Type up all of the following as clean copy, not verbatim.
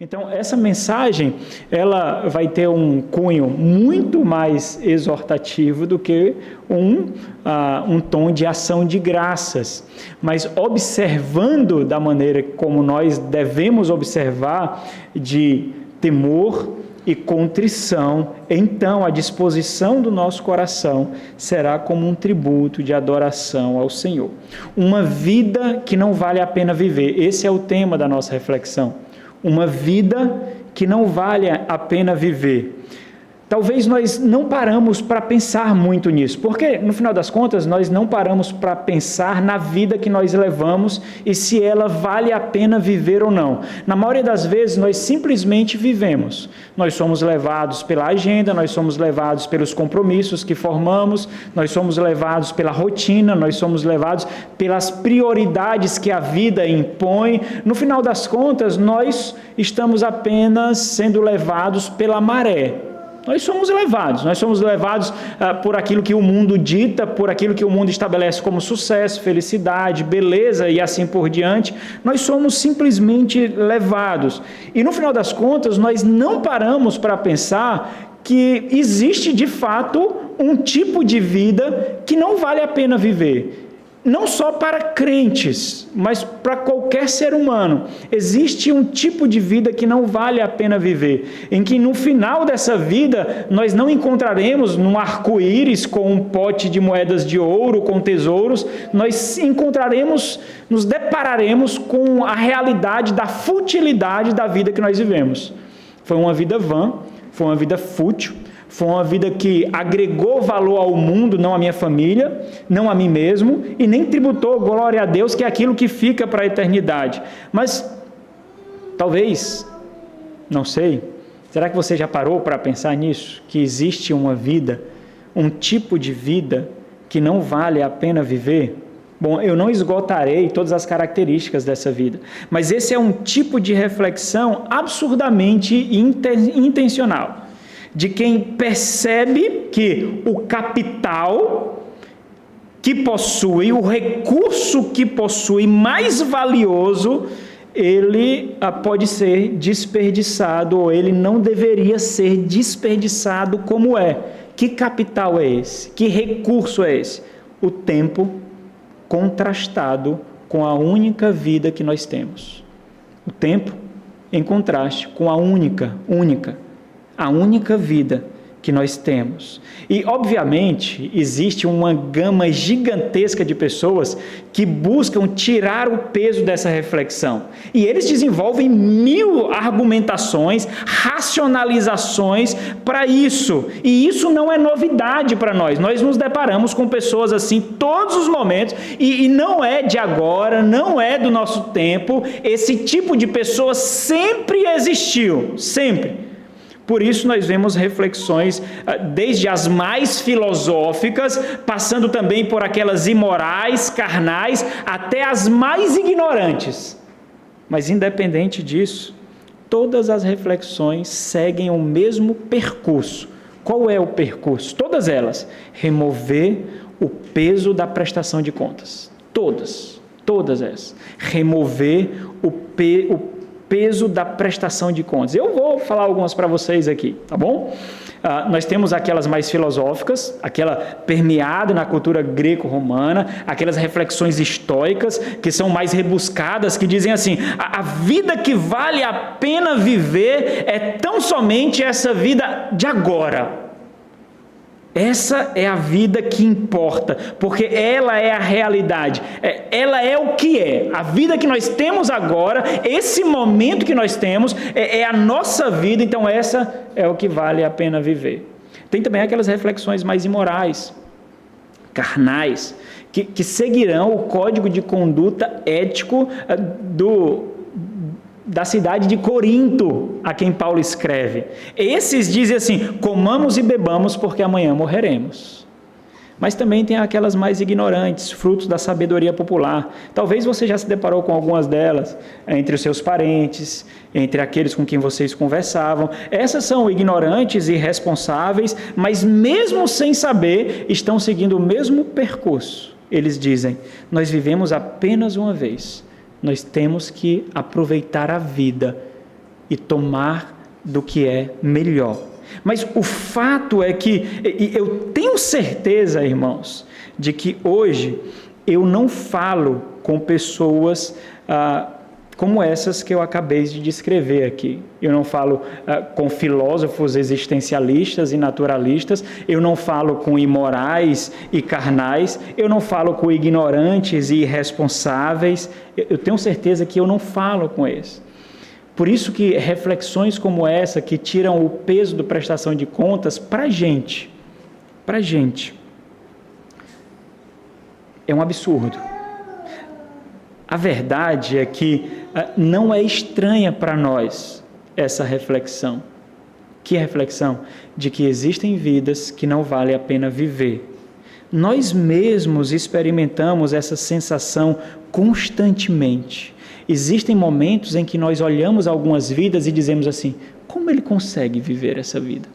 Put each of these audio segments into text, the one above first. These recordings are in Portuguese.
Então, essa mensagem, ela vai ter um cunho muito mais exortativo do que um tom de ação de graças. Mas observando da maneira como nós devemos observar, de temor e contrição, então a disposição do nosso coração será como um tributo de adoração ao Senhor. Uma vida que não vale a pena viver, esse é o tema da nossa reflexão. Uma vida que não vale a pena viver. Talvez nós não paramos para pensar muito nisso, porque no final das contas nós não paramos para pensar na vida que nós levamos e se ela vale a pena viver ou não. Na maioria das vezes nós simplesmente vivemos. Nós somos levados pela agenda, nós somos levados pelos compromissos que formamos, nós somos levados pela rotina, nós somos levados pelas prioridades que a vida impõe. No final das contas, nós estamos apenas sendo levados pela maré. Nós somos levados por aquilo que o mundo dita, por aquilo que o mundo estabelece como sucesso, felicidade, beleza e assim por diante. Nós somos simplesmente levados. E no final das contas, nós não paramos para pensar que existe de fato um tipo de vida que não vale a pena viver. Não só para crentes, mas para qualquer ser humano. Existe um tipo de vida que não vale a pena viver, em que no final dessa vida nós não encontraremos num arco-íris com um pote de moedas de ouro, com tesouros, nós nos depararemos com a realidade da futilidade da vida que nós vivemos. Foi uma vida vã, foi uma vida fútil, foi uma vida que agregou valor ao mundo, não à minha família, não a mim mesmo, e nem tributou, glória a Deus, que é aquilo que fica para a eternidade. Mas, talvez, não sei, será que você já parou para pensar nisso? Que existe uma vida, um tipo de vida que não vale a pena viver? Bom, eu não esgotarei todas as características dessa vida, mas esse é um tipo de reflexão absurdamente intencional, de quem percebe que o capital que possui, o recurso que possui mais valioso, ele pode ser desperdiçado, ou ele não deveria ser desperdiçado como é. Que capital é esse? Que recurso é esse? O tempo contrastado com a única vida que nós temos. O tempo em contraste com a única vida que nós temos. E, obviamente, existe uma gama gigantesca de pessoas que buscam tirar o peso dessa reflexão. E eles desenvolvem 1000 argumentações, racionalizações para isso. E isso não é novidade para nós. Nós nos deparamos com pessoas assim todos os momentos, e não é de agora, não é do nosso tempo. Esse tipo de pessoa sempre existiu, sempre. Por isso nós vemos reflexões desde as mais filosóficas, passando também por aquelas imorais, carnais, até as mais ignorantes. Mas independente disso, todas as reflexões seguem o mesmo percurso. Qual é o percurso? Todas elas. Remover o peso da prestação de contas. Todas essas. Remover o peso da prestação de contas. Eu vou falar algumas para vocês aqui, tá bom? Nós temos aquelas mais filosóficas, aquela permeada na cultura greco-romana, aquelas reflexões estoicas que são mais rebuscadas, que dizem assim, a vida que vale a pena viver é tão somente essa vida de agora. Essa é a vida que importa, porque ela é a realidade, ela é o que é. A vida que nós temos agora, esse momento que nós temos, é a nossa vida, então essa é o que vale a pena viver. Tem também aquelas reflexões mais imorais, carnais, que seguirão o código de conduta ético da cidade de Corinto, a quem Paulo escreve. Esses dizem assim, comamos e bebamos porque amanhã morreremos. Mas também tem aquelas mais ignorantes, frutos da sabedoria popular. Talvez você já se deparou com algumas delas, entre os seus parentes, entre aqueles com quem vocês conversavam. Essas são ignorantes e irresponsáveis, mas mesmo sem saber, estão seguindo o mesmo percurso. Eles dizem, nós vivemos apenas uma vez. Nós temos que aproveitar a vida e tomar do que é melhor. Mas o fato é que, eu tenho certeza, irmãos, de que hoje eu não falo com pessoas como essas que eu acabei de descrever aqui. Eu não falo com filósofos existencialistas e naturalistas, eu não falo com imorais e carnais, eu não falo com ignorantes e irresponsáveis, eu tenho certeza que eu não falo com eles. Por isso que reflexões como essa, que tiram o peso da prestação de contas, para a gente, é um absurdo. A verdade é que não é estranha para nós essa reflexão. Que reflexão? De que existem vidas que não vale a pena viver. Nós mesmos experimentamos essa sensação constantemente. Existem momentos em que nós olhamos algumas vidas e dizemos assim: como ele consegue viver essa vida?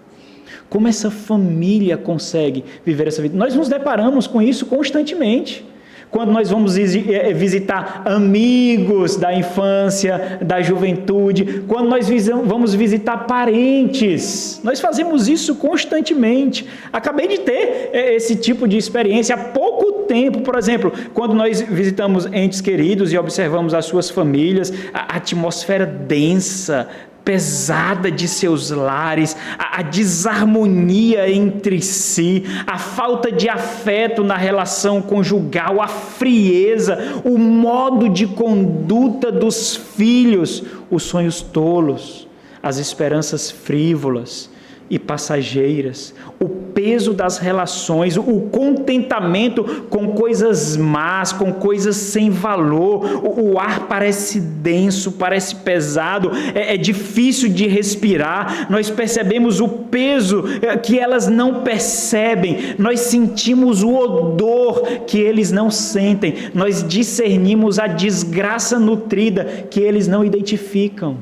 Como essa família consegue viver essa vida? Nós nos deparamos com isso constantemente. Quando nós vamos visitar amigos da infância, da juventude, quando nós vamos visitar parentes, nós fazemos isso constantemente. Acabei de ter esse tipo de experiência há pouco tempo, por exemplo, quando nós visitamos entes queridos e observamos as suas famílias, a atmosfera densa, pesada de seus lares, a desarmonia entre si, a falta de afeto na relação conjugal, a frieza, o modo de conduta dos filhos, os sonhos tolos, as esperanças frívolas e passageiras, o peso das relações, o contentamento com coisas más, com coisas sem valor, o ar parece denso, parece pesado, é difícil de respirar, nós percebemos o peso que elas não percebem, nós sentimos o odor que eles não sentem, nós discernimos a desgraça nutrida que eles não identificam.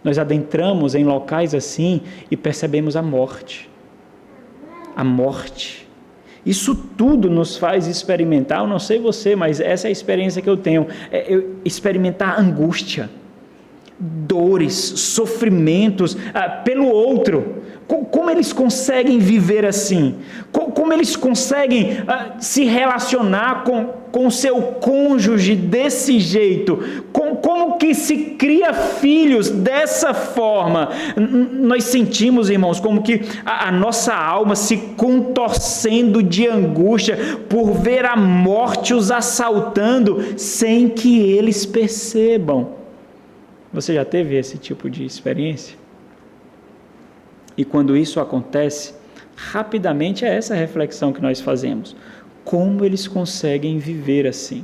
Nós adentramos em locais assim e percebemos a morte. A morte. Isso tudo nos faz experimentar, eu não sei você, mas essa é a experiência que eu tenho, experimentar angústia, dores, sofrimentos pelo outro. Como eles conseguem viver assim? Como eles conseguem se relacionar com o seu cônjuge desse jeito? Como que se cria filhos dessa forma? Nós sentimos, irmãos, como que a nossa alma se contorcendo de angústia por ver a morte os assaltando sem que eles percebam. Você já teve esse tipo de experiência? E quando isso acontece, rapidamente é essa reflexão que nós fazemos. Como eles conseguem viver assim?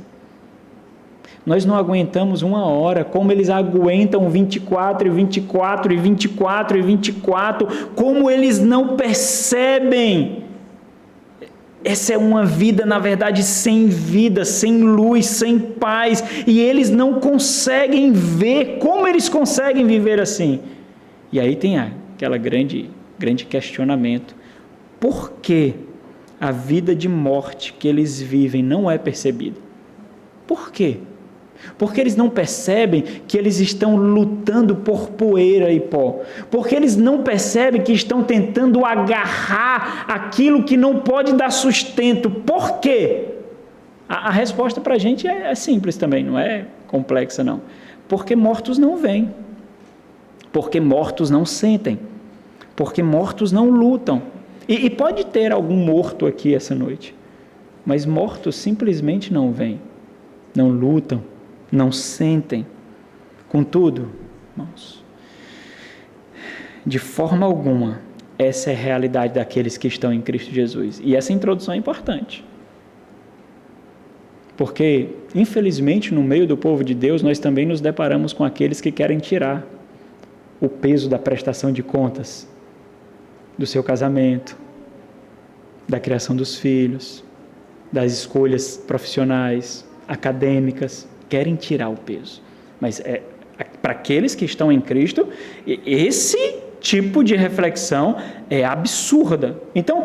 Nós não aguentamos uma hora, como eles aguentam 24 e 24 e 24 e 24, como eles não percebem? Essa é uma vida, na verdade, sem vida, sem luz, sem paz, e eles não conseguem ver como eles conseguem viver assim. E aí tem aquela grande questionamento: por que a vida de morte que eles vivem não é percebida? Por quê? Porque eles não percebem que eles estão lutando por poeira e pó. Porque eles não percebem que estão tentando agarrar aquilo que não pode dar sustento. Por quê? A resposta para a gente é simples também, não é complexa não. Porque mortos não veem. Porque mortos não sentem. Porque mortos não lutam. E pode ter algum morto aqui essa noite, mas mortos simplesmente não vêm, não lutam, não sentem. Contudo, irmãos, de forma alguma, essa é a realidade daqueles que estão em Cristo Jesus. E essa introdução é importante. Porque, infelizmente, no meio do povo de Deus, nós também nos deparamos com aqueles que querem tirar o peso da prestação de contas do seu casamento, da criação dos filhos, das escolhas profissionais, acadêmicas, querem tirar o peso. Mas para aqueles que estão em Cristo, esse tipo de reflexão é absurda. Então,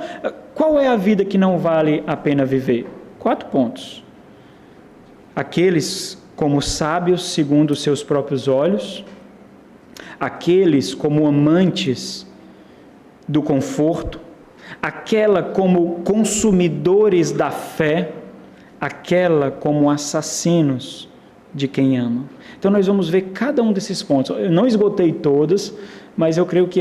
qual é a vida que não vale a pena viver? 4 pontos. Aqueles como sábios segundo os seus próprios olhos, aqueles como amantes do conforto, aquela como consumidores da fé, aquela como assassinos de quem ama. Então nós vamos ver cada um desses pontos. Eu não esgotei todas, mas eu creio que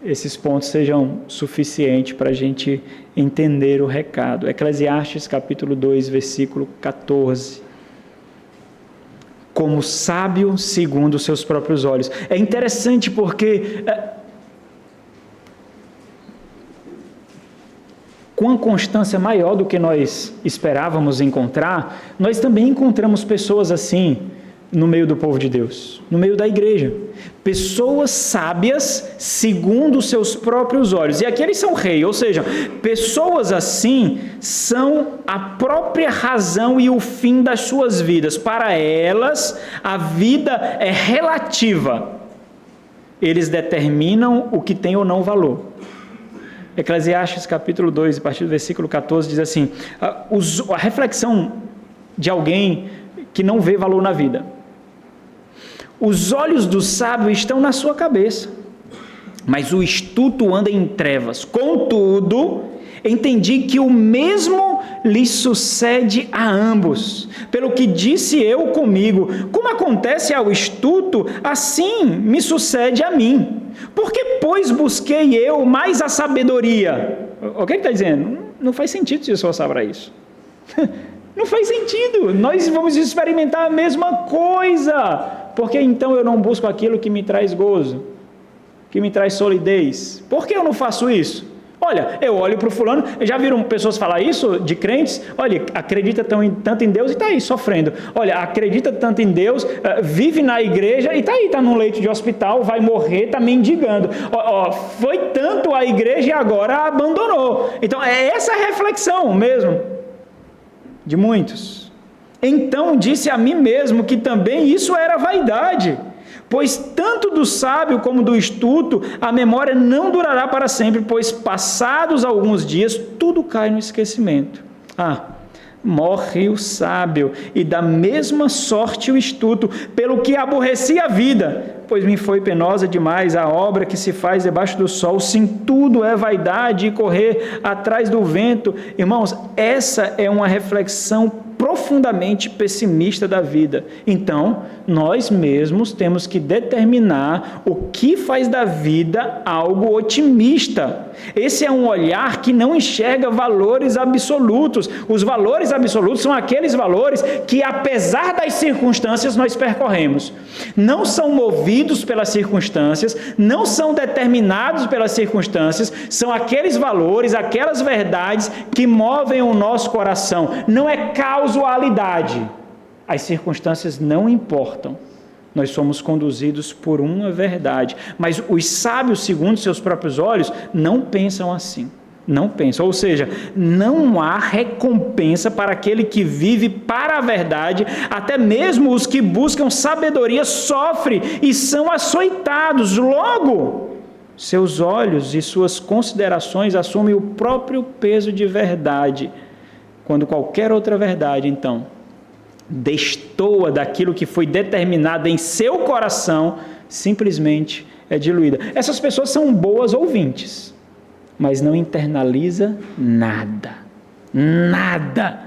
esses pontos sejam suficientes para a gente entender o recado. Eclesiastes capítulo 2, versículo 14. Como sábio segundo os seus próprios olhos. É interessante porque com a constância maior do que nós esperávamos encontrar, nós também encontramos pessoas assim no meio do povo de Deus, no meio da igreja. Pessoas sábias segundo os seus próprios olhos. E aqui eles são rei, ou seja, pessoas assim são a própria razão e o fim das suas vidas. Para elas, a vida é relativa. Eles determinam o que tem ou não valor. Eclesiastes capítulo 2, a partir do versículo 14, diz assim, a reflexão de alguém que não vê valor na vida. Os olhos do sábio estão na sua cabeça, mas o astuto anda em trevas. Contudo, entendi que o mesmo lhe sucede a ambos. Pelo que disse eu comigo, como acontece ao astuto, assim me sucede a mim. Porque, pois, busquei eu mais a sabedoria? O que ele está dizendo? Não faz sentido se esforçar para isso. Não faz sentido. Nós vamos experimentar a mesma coisa. Porque então eu não busco aquilo que me traz gozo, que me traz solidez? Por que eu não faço isso? Olha, eu olho para o fulano, já viram pessoas falar isso de crentes? Olha, acredita tanto em Deus e está aí sofrendo. Olha, acredita tanto em Deus, vive na igreja e está aí, está num leito de hospital, vai morrer, está mendigando. Foi tanto a igreja e agora abandonou. Então, é essa a reflexão mesmo de muitos. Então disse a mim mesmo que também isso era vaidade, pois tanto do sábio como do astuto a memória não durará para sempre, pois passados alguns dias tudo cai no esquecimento. Morre o sábio, e da mesma sorte o astuto, pelo que aborreci a vida, pois me foi penosa demais a obra que se faz debaixo do sol. Sim, tudo é vaidade e correr atrás do vento. Irmãos, essa é uma reflexão profundamente pessimista da vida. Então, nós mesmos temos que determinar o que faz da vida algo otimista. Esse é um olhar que não enxerga valores absolutos. Os valores absolutos são aqueles valores que, apesar das circunstâncias, nós percorremos. Não são movidos pelas circunstâncias, não são determinados pelas circunstâncias, são aqueles valores, aquelas verdades que movem o nosso coração. Não é causalidade. As circunstâncias não importam. Nós somos conduzidos por uma verdade. Mas os sábios, segundo seus próprios olhos, não pensam assim. Não pensam. Ou seja, não há recompensa para aquele que vive para a verdade. Até mesmo os que buscam sabedoria sofrem e são açoitados. Logo, seus olhos e suas considerações assumem o próprio peso de verdade, quando qualquer outra verdade, então, destoa daquilo que foi determinado em seu coração, simplesmente é diluída. Essas pessoas são boas ouvintes, mas não internaliza nada. Nada.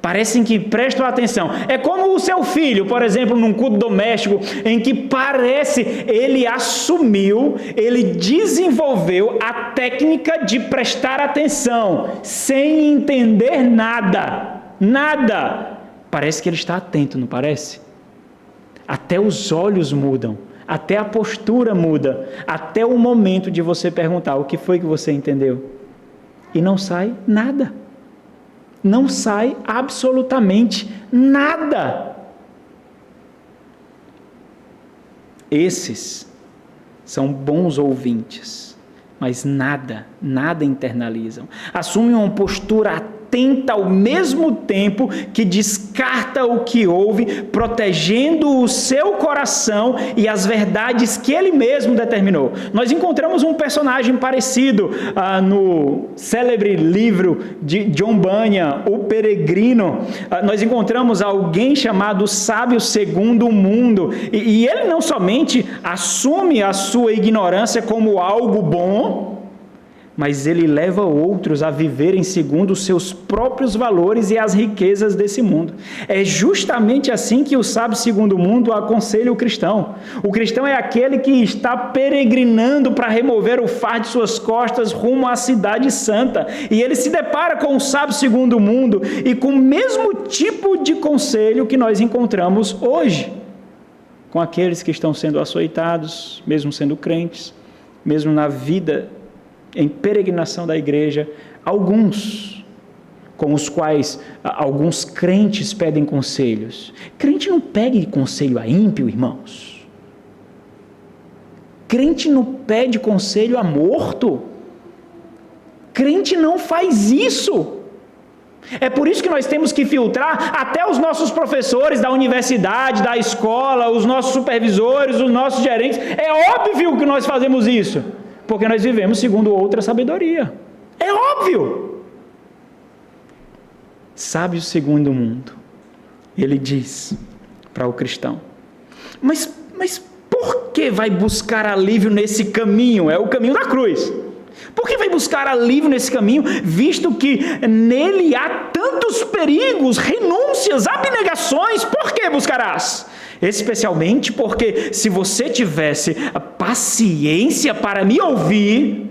Parecem que prestam atenção. É como o seu filho, por exemplo, num culto doméstico, em que parece ele assumiu, ele desenvolveu a técnica de prestar atenção, sem entender nada. Nada. Parece que ele está atento, não parece? Até os olhos mudam, até a postura muda, até o momento de você perguntar o que foi que você entendeu. E não sai nada. Não sai absolutamente nada. Esses são bons ouvintes, mas nada internalizam. Assumem uma postura atenta ao mesmo tempo que descarta o que ouve, protegendo o seu coração e as verdades que ele mesmo determinou. Nós encontramos um personagem parecido no célebre livro de John Bunyan, O Peregrino. Nós encontramos alguém chamado Sábio Segundo o Mundo, e ele não somente assume a sua ignorância como algo bom, mas ele leva outros a viverem segundo os seus próprios valores e as riquezas desse mundo. É justamente assim que o sábio segundo o mundo aconselha o cristão. O cristão é aquele que está peregrinando para remover o fardo de suas costas rumo à cidade santa. E ele se depara com o sábio segundo o mundo e com o mesmo tipo de conselho que nós encontramos hoje, com aqueles que estão sendo açoitados, mesmo sendo crentes, mesmo na vida em peregrinação da igreja, alguns com os quais alguns crentes pedem conselhos. Crente não pede conselho a ímpio, irmãos. Crente não pede conselho a morto. Crente não faz isso. É por isso que nós temos que filtrar até os nossos professores da universidade, da escola, os nossos supervisores, os nossos gerentes. É óbvio que nós fazemos isso, porque nós vivemos segundo outra sabedoria. É óbvio. Sábio segundo o mundo, ele diz para o cristão, mas por que vai buscar alívio nesse caminho? É o caminho da cruz. Por que vai buscar alívio nesse caminho, visto que nele há tantos perigos, renúncias, abnegações? Por que buscarás? Especialmente porque se você tivesse a paciência para me ouvir,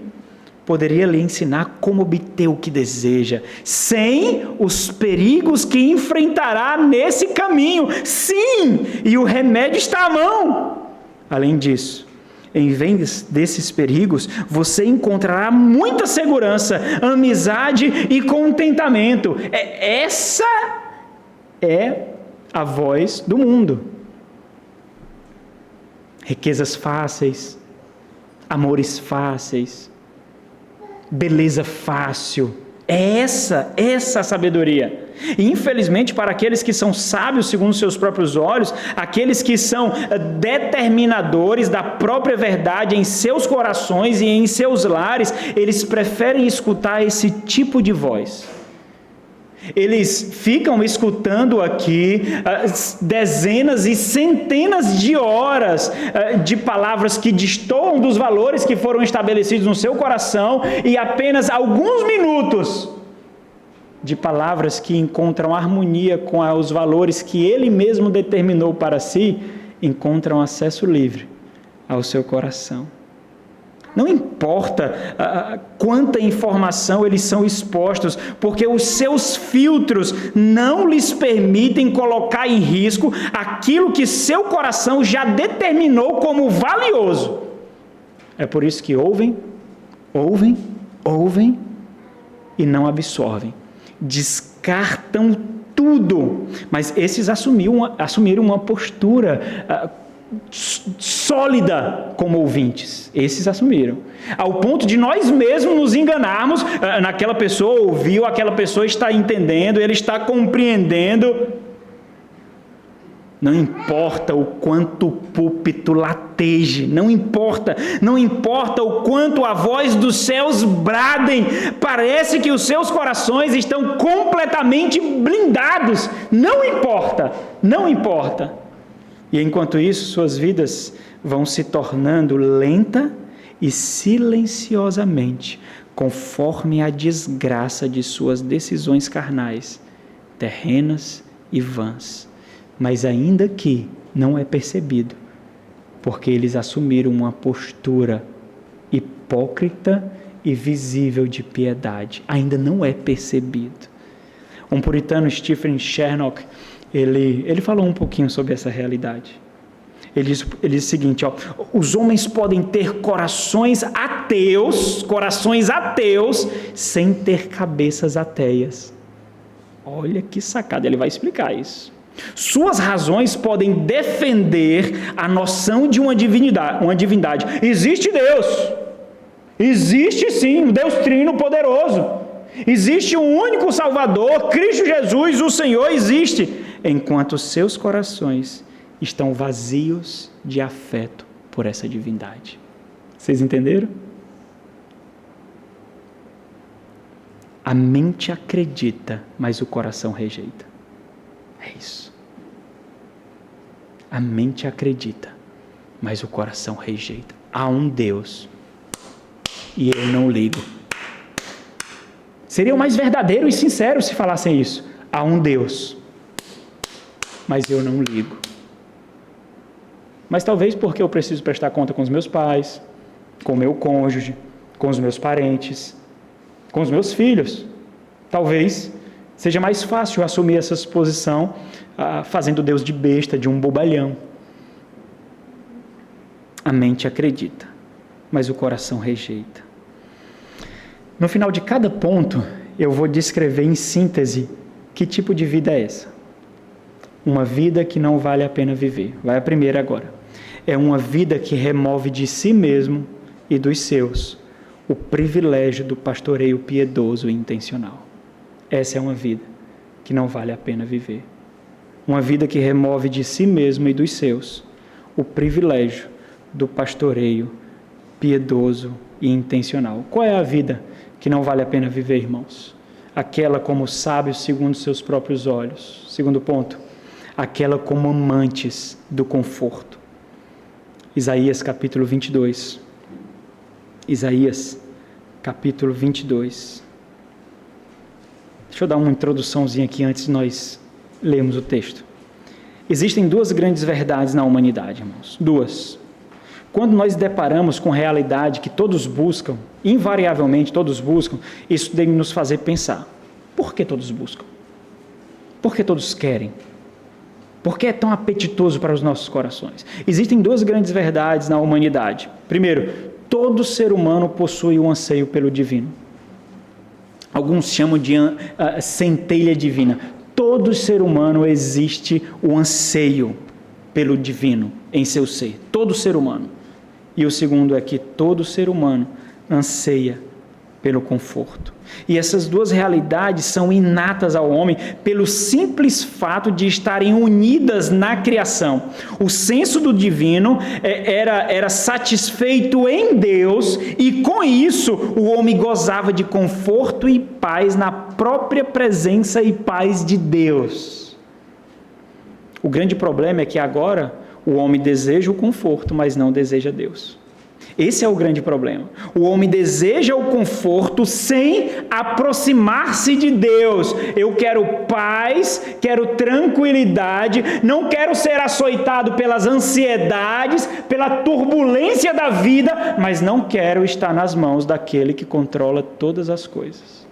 poderia lhe ensinar como obter o que deseja, sem os perigos que enfrentará nesse caminho. Sim, e o remédio está à mão. Além disso, em vez desses perigos, você encontrará muita segurança, amizade e contentamento. Essa é a voz do mundo. Riquezas fáceis, amores fáceis, beleza fácil. É essa a sabedoria. E infelizmente, para aqueles que são sábios segundo seus próprios olhos, aqueles que são determinadores da própria verdade em seus corações e em seus lares, eles preferem escutar esse tipo de voz. Eles ficam escutando aqui dezenas e centenas de horas de palavras que destoam dos valores que foram estabelecidos no seu coração e apenas alguns minutos de palavras que encontram harmonia com os valores que ele mesmo determinou para si, encontram acesso livre ao seu coração. Não importa quanta informação eles são expostos, porque os seus filtros não lhes permitem colocar em risco aquilo que seu coração já determinou como valioso. É por isso que ouvem e não absorvem. Descartam tudo. Mas esses assumiram uma postura sólida como ouvintes. Esses assumiram. Ao ponto de nós mesmos nos enganarmos, naquela pessoa ouviu, aquela pessoa está entendendo, ele está compreendendo. Não importa o quanto o púlpito lateje, não importa o quanto a voz dos céus bradem, parece que os seus corações estão completamente blindados. Não importa. E enquanto isso, suas vidas vão se tornando lenta e silenciosamente, conforme a desgraça de suas decisões carnais, terrenas e vãs. Mas ainda que não é percebido, porque eles assumiram uma postura hipócrita e visível de piedade. Ainda não é percebido. Um puritano, Stephen Charnock, ele falou um pouquinho sobre essa realidade. Ele diz o seguinte, os homens podem ter corações ateus, sem ter cabeças ateias. Olha que sacada, ele vai explicar isso. Suas razões podem defender a noção de uma divindade. Existe Deus. Existe sim, um Deus trino poderoso. Existe um único Salvador, Cristo Jesus, o Senhor existe, enquanto seus corações estão vazios de afeto por essa divindade. Vocês entenderam? A mente acredita, mas o coração rejeita. É isso. A mente acredita, mas o coração rejeita. Há um Deus e eu não ligo. Seria o mais verdadeiro e sincero se falassem isso. Há um Deus, mas eu não ligo. Mas talvez porque eu preciso prestar conta com os meus pais, com o meu cônjuge, com os meus parentes, com os meus filhos. Talvez seja mais fácil assumir essa posição fazendo Deus de besta, de um bobalhão. A mente acredita, mas o coração rejeita. No final de cada ponto, eu vou descrever em síntese que tipo de vida é essa. Uma vida que não vale a pena viver. Vai a primeira agora. É uma vida que remove de si mesmo e dos seus o privilégio do pastoreio piedoso e intencional. Essa é uma vida que não vale a pena viver. Uma vida que remove de si mesmo e dos seus o privilégio do pastoreio piedoso e intencional. Qual é a vida que não vale a pena viver, irmãos? Aquela como sábios segundo seus próprios olhos. Segundo ponto, aquela como amantes do conforto. Isaías capítulo 22. Isaías capítulo 22. Deixa eu dar uma introduçãozinha aqui antes de nós lermos o texto. Existem duas grandes verdades na humanidade, irmãos. Duas. Quando nós deparamos com realidade que todos buscam, invariavelmente todos buscam, isso deve nos fazer pensar. Por que todos buscam? Por que todos querem? Por que é tão apetitoso para os nossos corações? Existem duas grandes verdades na humanidade. Primeiro, todo ser humano possui um anseio pelo divino. Alguns chamam de centelha divina. Todo ser humano existe o anseio pelo divino em seu ser. Todo ser humano. E o segundo é que todo ser humano anseia pelo conforto. E essas duas realidades são inatas ao homem pelo simples fato de estarem unidas na criação. O senso do divino era satisfeito em Deus e com isso o homem gozava de conforto e paz na própria presença e paz de Deus. O grande problema é que agora o homem deseja o conforto, mas não deseja Deus. Esse é o grande problema. O homem deseja o conforto sem aproximar-se de Deus. Eu quero paz, quero tranquilidade, não quero ser açoitado pelas ansiedades, pela turbulência da vida, mas não quero estar nas mãos daquele que controla todas as coisas.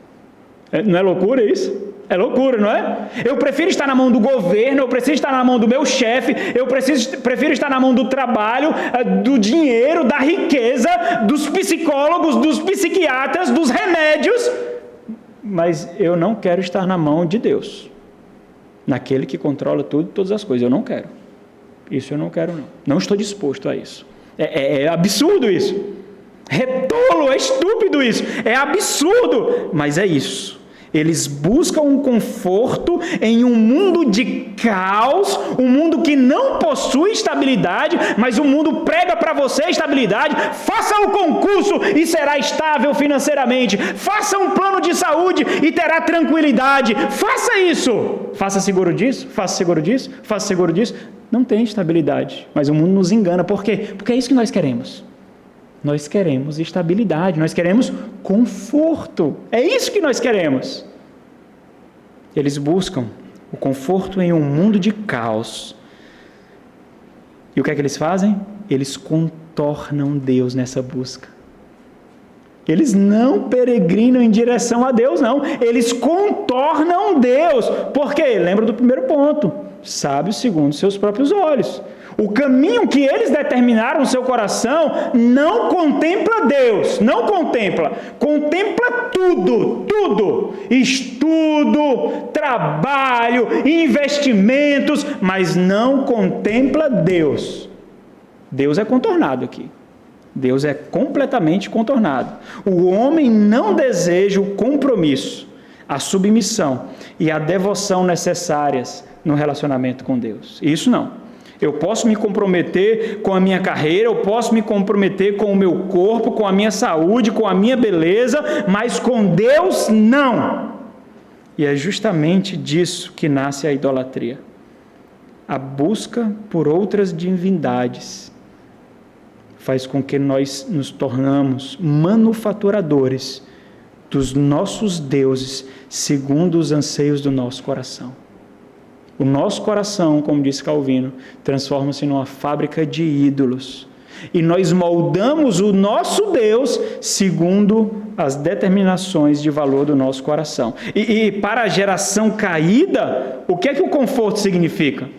Não é loucura isso? É loucura, não é? Eu prefiro estar na mão do governo, eu prefiro estar na mão do meu chefe, eu prefiro estar na mão do trabalho, do dinheiro, da riqueza, dos psicólogos, dos psiquiatras, dos remédios, mas eu não quero estar na mão de Deus, naquele que controla tudo, todas as coisas. Eu não quero. Isso eu não quero, não. Não estou disposto a isso. É absurdo isso. É tolo, é estúpido isso. É absurdo, mas é isso. Eles buscam um conforto em um mundo de caos, um mundo que não possui estabilidade, mas o mundo prega para você estabilidade. Faça o concurso e será estável financeiramente. Faça um plano de saúde e terá tranquilidade. Faça isso. Faça seguro disso, faça seguro disso, faça seguro disso. Não tem estabilidade, mas o mundo nos engana. Por quê? Porque é isso que nós queremos. Nós queremos estabilidade, nós queremos conforto. É isso que nós queremos. Eles buscam o conforto em um mundo de caos. E o que é que eles fazem? Eles contornam Deus nessa busca. Eles não peregrinam em direção a Deus, não. Eles contornam Deus. Por quê? Lembra do primeiro ponto. Sábios segundo seus próprios olhos. O caminho que eles determinaram no seu coração não contempla Deus, não contempla. Contempla tudo. Estudo, trabalho, investimentos, mas não contempla Deus. Deus é contornado aqui. Deus é completamente contornado. O homem não deseja o compromisso, a submissão e a devoção necessárias no relacionamento com Deus. Isso não. Eu posso me comprometer com a minha carreira, eu posso me comprometer com o meu corpo, com a minha saúde, com a minha beleza, mas com Deus, não. E é justamente disso que nasce a idolatria. A busca por outras divindades faz com que nós nos tornamos manufaturadores dos nossos deuses, segundo os anseios do nosso coração. O nosso coração, como disse Calvino, transforma-se numa fábrica de ídolos. E nós moldamos o nosso Deus segundo as determinações de valor do nosso coração. E para a geração caída, o que é que o conforto significa?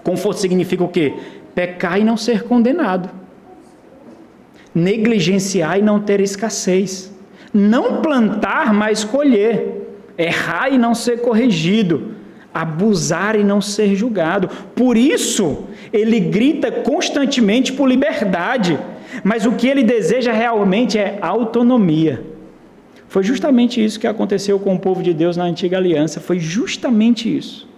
Conforto significa o quê? Pecar e não ser condenado. Negligenciar e não ter escassez. Não plantar, mas colher. Errar e não ser corrigido. Abusar e não ser julgado. Por isso, ele grita constantemente por liberdade, mas o que ele deseja realmente é autonomia. Foi justamente isso que aconteceu com o povo de Deus na antiga aliança, foi justamente isso.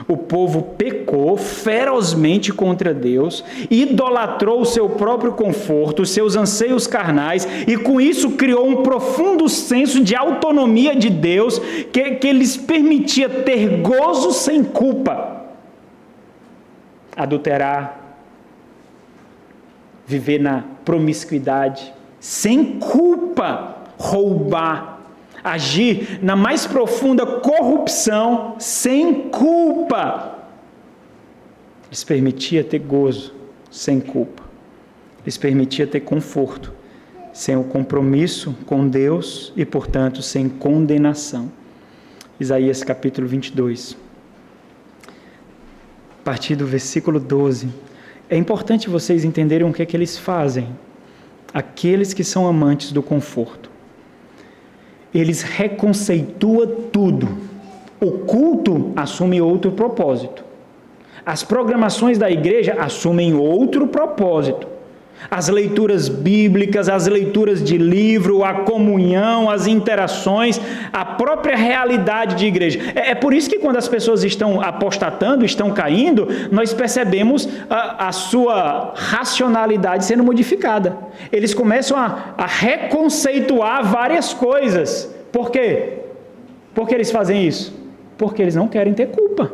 O povo pecou ferozmente contra Deus, idolatrou o seu próprio conforto, os seus anseios carnais, e com isso criou um profundo senso de autonomia de Deus, que lhes permitia ter gozo sem culpa. Adulterar, viver na promiscuidade, sem culpa, roubar, agir na mais profunda corrupção, sem culpa. Lhes permitia ter gozo, sem culpa. Lhes permitia ter conforto, sem o compromisso com Deus e, portanto, sem condenação. Isaías capítulo 22. A partir do versículo 12. É importante vocês entenderem o que é que eles fazem. Aqueles que são amantes do conforto. Eles reconceituam tudo. O culto assume outro propósito. As programações da igreja assumem outro propósito. As leituras bíblicas, as leituras de livro, a comunhão, as interações, a própria realidade de igreja. É por isso que quando as pessoas estão apostatando, estão caindo, nós percebemos a sua racionalidade sendo modificada. Eles começam a reconceituar várias coisas. Por quê? Por que eles fazem isso? Porque eles não querem ter culpa.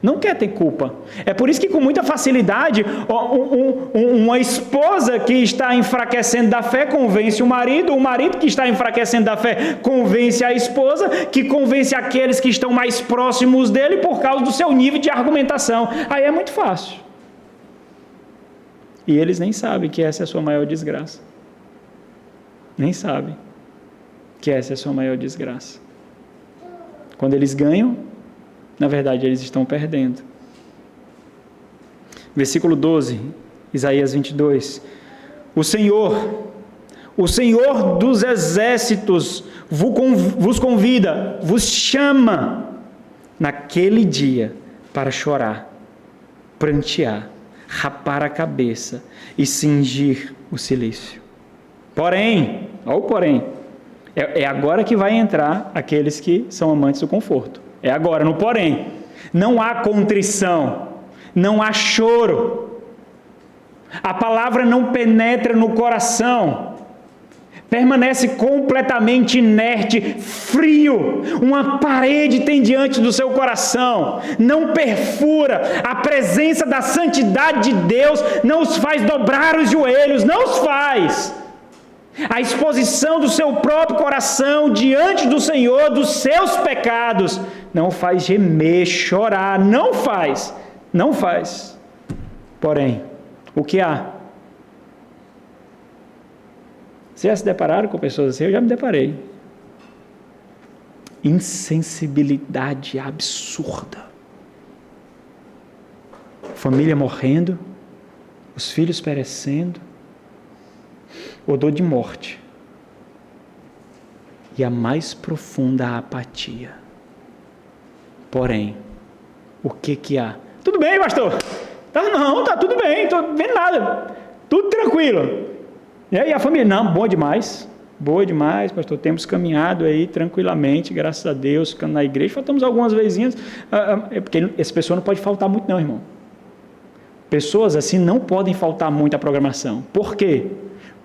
Não quer ter culpa. É por isso que com muita facilidade uma esposa que está enfraquecendo da fé convence o marido que está enfraquecendo da fé convence a esposa, que convence aqueles que estão mais próximos dele por causa do seu nível de argumentação. Aí é muito fácil. E eles nem sabem que essa é a sua maior desgraça. Nem sabem que essa é a sua maior desgraça. Quando eles ganham, na verdade, eles estão perdendo. Versículo 12, Isaías 22. O Senhor dos exércitos vos convida, vos chama naquele dia para chorar, prantear, rapar a cabeça e cingir o cilício. Porém, é agora que vai entrar aqueles que são amantes do conforto. É agora, no porém. Não há contrição, não há choro. A palavra não penetra no coração. Permanece completamente inerte, frio. Uma parede tem diante do seu coração. Não perfura. A presença da santidade de Deus não os faz dobrar os joelhos, não os faz. A exposição do seu próprio coração diante do Senhor, dos seus pecados, não faz gemer, chorar, não faz. Porém, o que há? Vocês já se depararam com pessoas assim? Eu já me deparei. Insensibilidade absurda. Família morrendo, os filhos perecendo, odor de morte e a mais profunda apatia. Porém, o que há? Tudo bem, pastor? Tá tudo bem, estou vendo nada. Tudo tranquilo. E aí a família, não, boa demais, pastor, temos caminhado aí tranquilamente, graças a Deus, ficando na igreja, faltamos algumas vezinhas, porque essa pessoa não pode faltar muito não, irmão. Pessoas assim não podem faltar muito à programação. Por quê?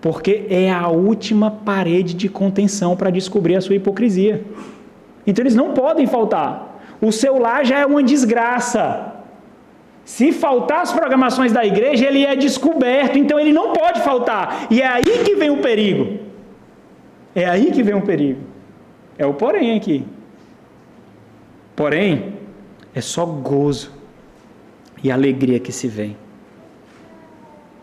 Porque é a última parede de contenção para descobrir a sua hipocrisia. Então eles não podem faltar. O seu lar já é uma desgraça. Se faltar as programações da igreja, ele é descoberto, então ele não pode faltar. E é aí que vem o perigo. É aí que vem o perigo. É o porém aqui. Porém, é só gozo e alegria que se vem.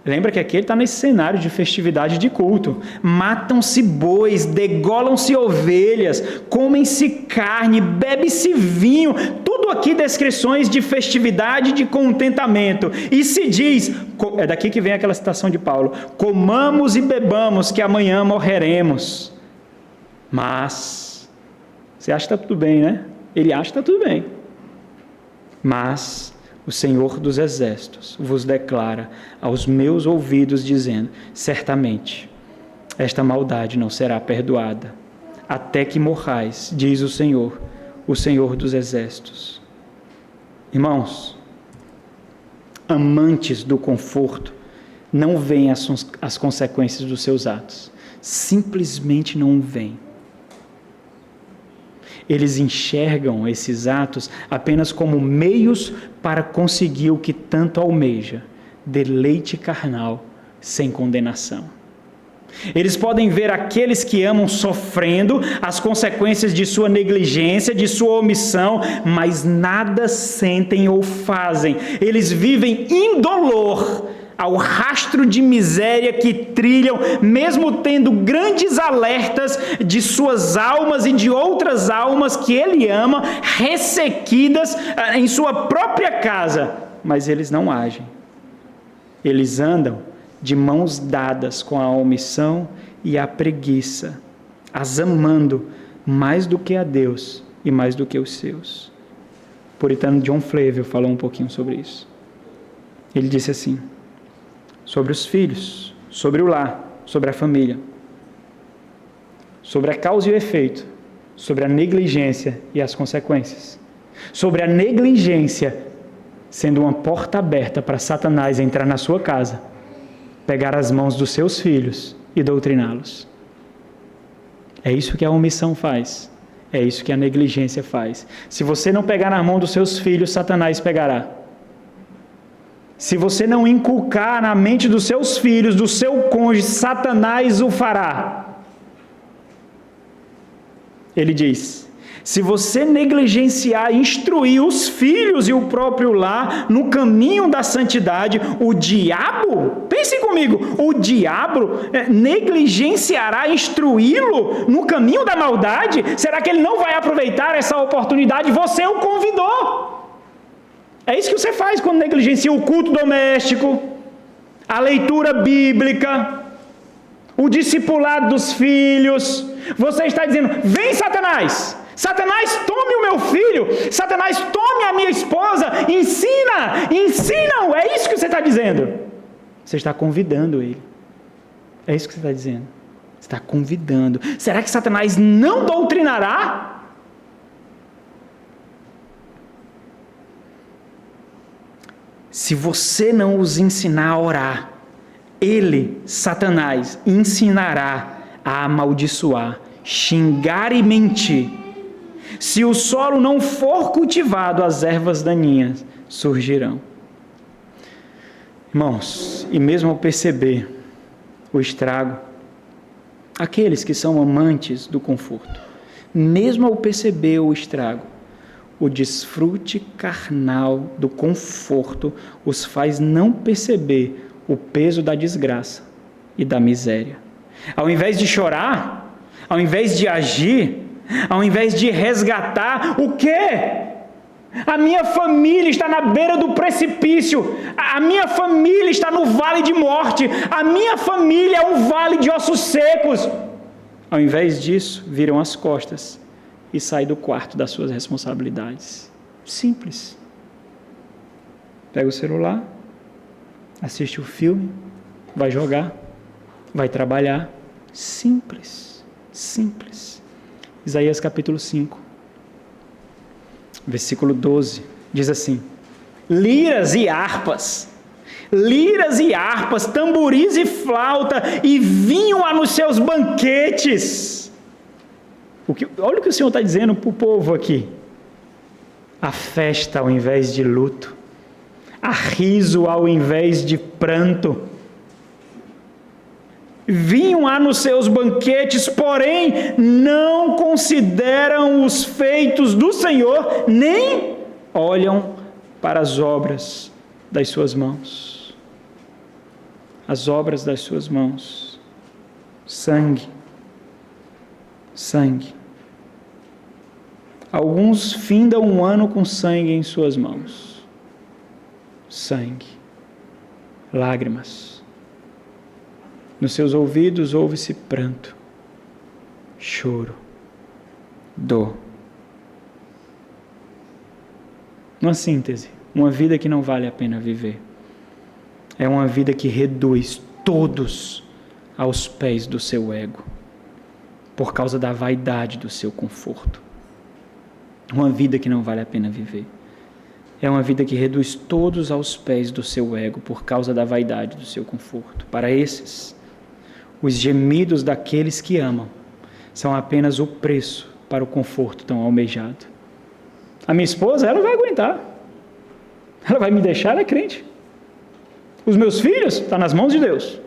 Lembra que aqui ele está nesse cenário de festividade de culto. Matam-se bois, degolam-se ovelhas, comem-se carne, bebe-se vinho. Tudo aqui descrições de festividade, de contentamento. E se diz, é daqui que vem aquela citação de Paulo, comamos e bebamos que amanhã morreremos. Mas, você acha que está tudo bem, né? Ele acha que está tudo bem. Mas o Senhor dos Exércitos vos declara aos meus ouvidos, dizendo, certamente, esta maldade não será perdoada, até que morrais, diz o Senhor dos Exércitos. Irmãos, amantes do conforto, não veem as consequências dos seus atos, simplesmente não veem. Eles enxergam esses atos apenas como meios para conseguir o que tanto almeja, deleite carnal sem condenação. Eles podem ver aqueles que amam sofrendo as consequências de sua negligência, de sua omissão, mas nada sentem ou fazem. Eles vivem indolor ao rastro de miséria que trilham, mesmo tendo grandes alertas de suas almas e de outras almas que ele ama, ressequidas em sua própria casa, mas eles não agem. Eles andam de mãos dadas com a omissão e a preguiça, as amando mais do que a Deus e mais do que os seus. O puritano John Flavel falou um pouquinho sobre isso. Ele disse assim, sobre os filhos, sobre o lar, sobre a família, sobre a causa e o efeito, sobre a negligência e as consequências, sobre a negligência sendo uma porta aberta para Satanás entrar na sua casa, pegar as mãos dos seus filhos e doutriná-los. É isso que a omissão faz, é isso que a negligência faz. Se você não pegar na mão dos seus filhos, Satanás pegará. Se você não inculcar na mente dos seus filhos, do seu cônjuge, Satanás o fará. Ele diz, se você negligenciar, instruir os filhos e o próprio lar no caminho da santidade, o diabo, pense comigo, o diabo negligenciará instruí-lo no caminho da maldade? Será que ele não vai aproveitar essa oportunidade? Você o convidou. É isso que você faz quando negligencia o culto doméstico, a leitura bíblica, o discipulado dos filhos. Você está dizendo, vem Satanás, Satanás tome o meu filho, Satanás tome a minha esposa, ensina-o, é isso que você está dizendo. Você está convidando ele, é isso que você está dizendo, você está convidando. Será que Satanás não doutrinará? Se você não os ensinar a orar, ele, Satanás, ensinará a amaldiçoar, xingar e mentir. Se o solo não for cultivado, as ervas daninhas surgirão. Irmãos, e mesmo ao perceber o estrago, aqueles que são amantes do conforto, mesmo ao perceber o estrago, o desfrute carnal do conforto os faz não perceber o peso da desgraça e da miséria. Ao invés de chorar, ao invés de agir, ao invés de resgatar, o quê? A minha família está na beira do precipício, a minha família está no vale de morte, a minha família é um vale de ossos secos. Ao invés disso, viram as costas e sai do quarto das suas responsabilidades. Simples. Pega o celular, assiste o filme, vai jogar, vai trabalhar. Simples, simples. Isaías capítulo 5, versículo 12, diz assim: liras e harpas, tamboris e flauta, e vinho há nos seus banquetes. Olha o que o Senhor está dizendo para o povo aqui. A festa ao invés de luto, a riso ao invés de pranto. Vinho há nos seus banquetes, porém não consideram os feitos do Senhor, nem olham para as obras das suas mãos. As obras das suas mãos. Sangue. Sangue. Alguns findam um ano com sangue em suas mãos. Sangue. Lágrimas. Nos seus ouvidos ouve-se pranto, choro, dor. Numa síntese, uma vida que não vale a pena viver é uma vida que reduz todos aos pés do seu ego, por causa da vaidade do seu conforto. Uma vida que não vale a pena viver é uma vida que reduz todos aos pés do seu ego, por causa da vaidade do seu conforto. Para esses, os gemidos daqueles que amam são apenas o preço para o conforto tão almejado. A minha esposa, ela vai aguentar. Ela vai me deixar, ela é crente. Os meus filhos, estão nas mãos de Deus.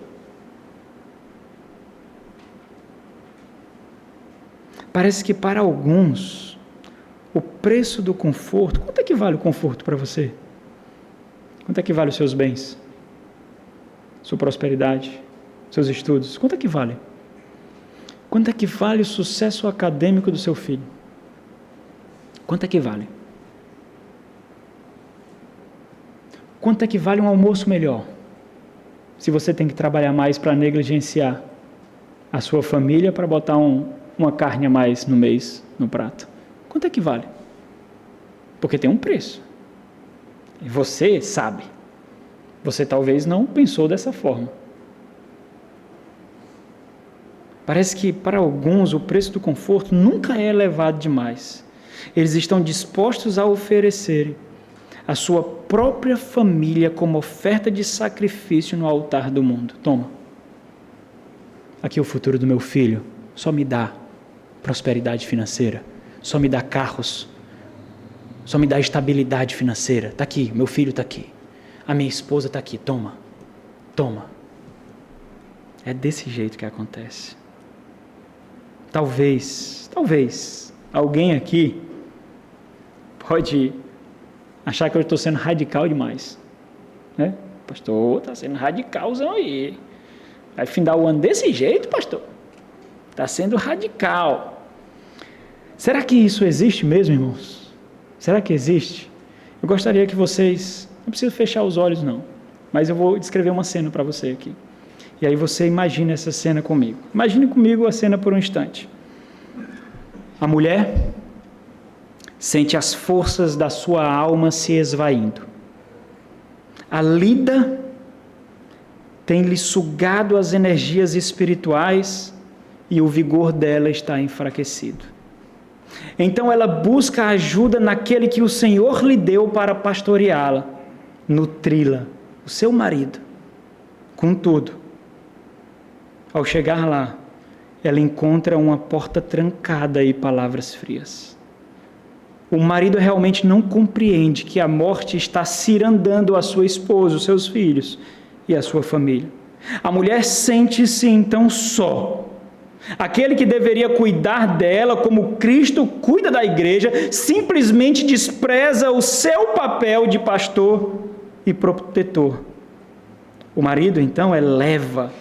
Parece que para alguns, o preço do conforto, quanto é que vale o conforto para você? Quanto é que vale os seus bens? Sua prosperidade? Seus estudos? Quanto é que vale? Quanto é que vale o sucesso acadêmico do seu filho? Quanto é que vale? Quanto é que vale um almoço melhor? Se você tem que trabalhar mais para negligenciar a sua família para botar uma carne a mais no mês no prato. Quanto é que vale? Porque tem um preço. E você sabe. Você talvez não pensou dessa forma. Parece que para alguns o preço do conforto nunca é elevado demais. Eles estão dispostos a oferecerem a sua própria família como oferta de sacrifício no altar do mundo. Toma. Aqui é o futuro do meu filho. Só me dá prosperidade financeira. Só me dá carros. Só me dá estabilidade financeira. Está aqui, meu filho está aqui. A minha esposa está aqui. Toma. Toma. É desse jeito que acontece. Talvez, alguém aqui pode achar que eu estou sendo radical demais. Né? Pastor, está sendo radicalzão aí. Vai findar o ano desse jeito, pastor? Está sendo radical. Será que isso existe mesmo, irmãos? Será que existe? Eu gostaria que vocês... Não precisa fechar os olhos, não. Mas eu vou descrever uma cena para você aqui. E aí você imagina essa cena comigo. Imagine comigo a cena por um instante. A mulher sente as forças da sua alma se esvaindo. A lida tem-lhe sugado as energias espirituais e o vigor dela está enfraquecido. Então ela busca ajuda naquele que o Senhor lhe deu para pastoreá-la, nutri-la, o seu marido. Contudo, ao chegar lá, ela encontra uma porta trancada e palavras frias. O marido realmente não compreende que a morte está cirandando a sua esposa, os seus filhos e a sua família. A mulher sente-se então só. Aquele que deveria cuidar dela como Cristo cuida da igreja, simplesmente despreza o seu papel de pastor e protetor. O marido então eleva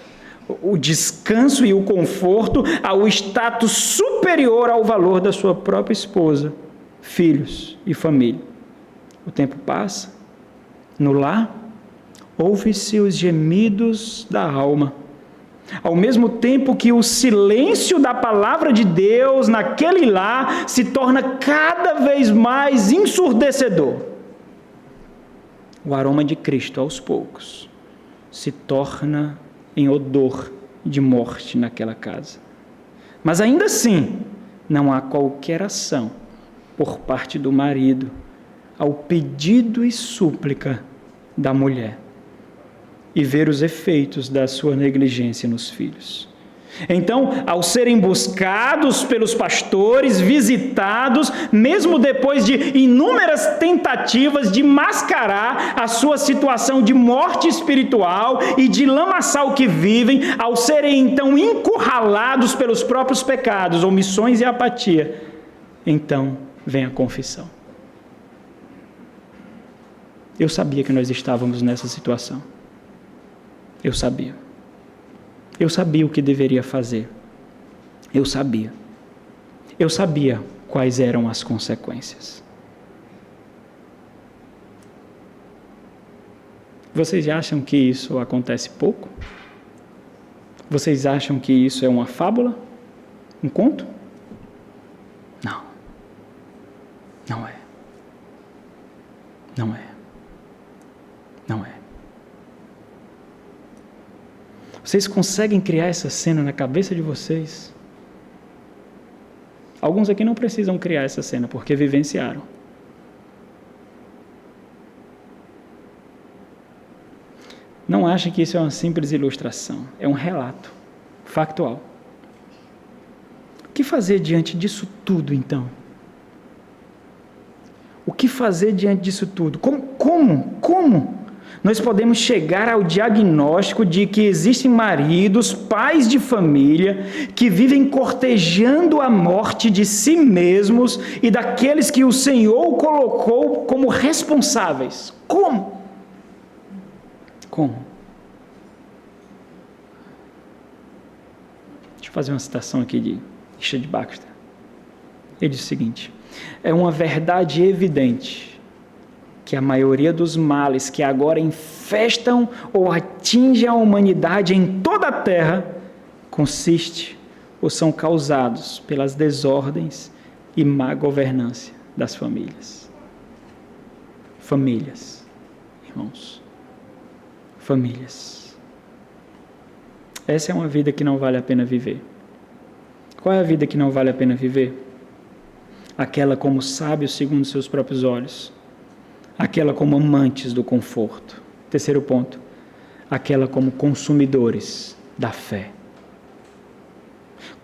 o descanso e o conforto ao status superior ao valor da sua própria esposa, filhos e família. O tempo passa, no lar, ouve-se os gemidos da alma, ao mesmo tempo que o silêncio da palavra de Deus naquele lar se torna cada vez mais ensurdecedor. O aroma de Cristo, aos poucos, se torna em odor de morte naquela casa. Mas ainda assim, não há qualquer ação por parte do marido ao pedido e súplica da mulher e ver os efeitos da sua negligência nos filhos. Então, ao serem buscados pelos pastores, visitados, mesmo depois de inúmeras tentativas de mascarar a sua situação de morte espiritual e de lamaçal que vivem, ao serem então encurralados pelos próprios pecados, omissões e apatia, então vem a confissão. Eu sabia que nós estávamos nessa situação. Eu sabia. Eu sabia o que deveria fazer. Eu sabia. Eu sabia quais eram as consequências. Vocês acham que isso acontece pouco? Vocês acham que isso é uma fábula? Um conto? Não. Não é. Não é. Não é. Vocês conseguem criar essa cena na cabeça de vocês? Alguns aqui não precisam criar essa cena, porque vivenciaram. Não achem que isso é uma simples ilustração, é um relato factual. O que fazer diante disso tudo, então? O que fazer diante disso tudo? Como? Nós podemos chegar ao diagnóstico de que existem maridos, pais de família, que vivem cortejando a morte de si mesmos e daqueles que o Senhor colocou como responsáveis. Como? Deixa eu fazer uma citação aqui de Richard Baxter. Ele diz o seguinte: é uma verdade evidente que a maioria dos males que agora infestam ou atingem a humanidade em toda a terra consiste ou são causados pelas desordens e má governança das famílias. Famílias, irmãos. Famílias. Essa é uma vida que não vale a pena viver. Qual é a vida que não vale a pena viver? Aquela como sábios segundo seus próprios olhos. Aquela como amantes do conforto. Terceiro ponto, aquela como consumidores da fé.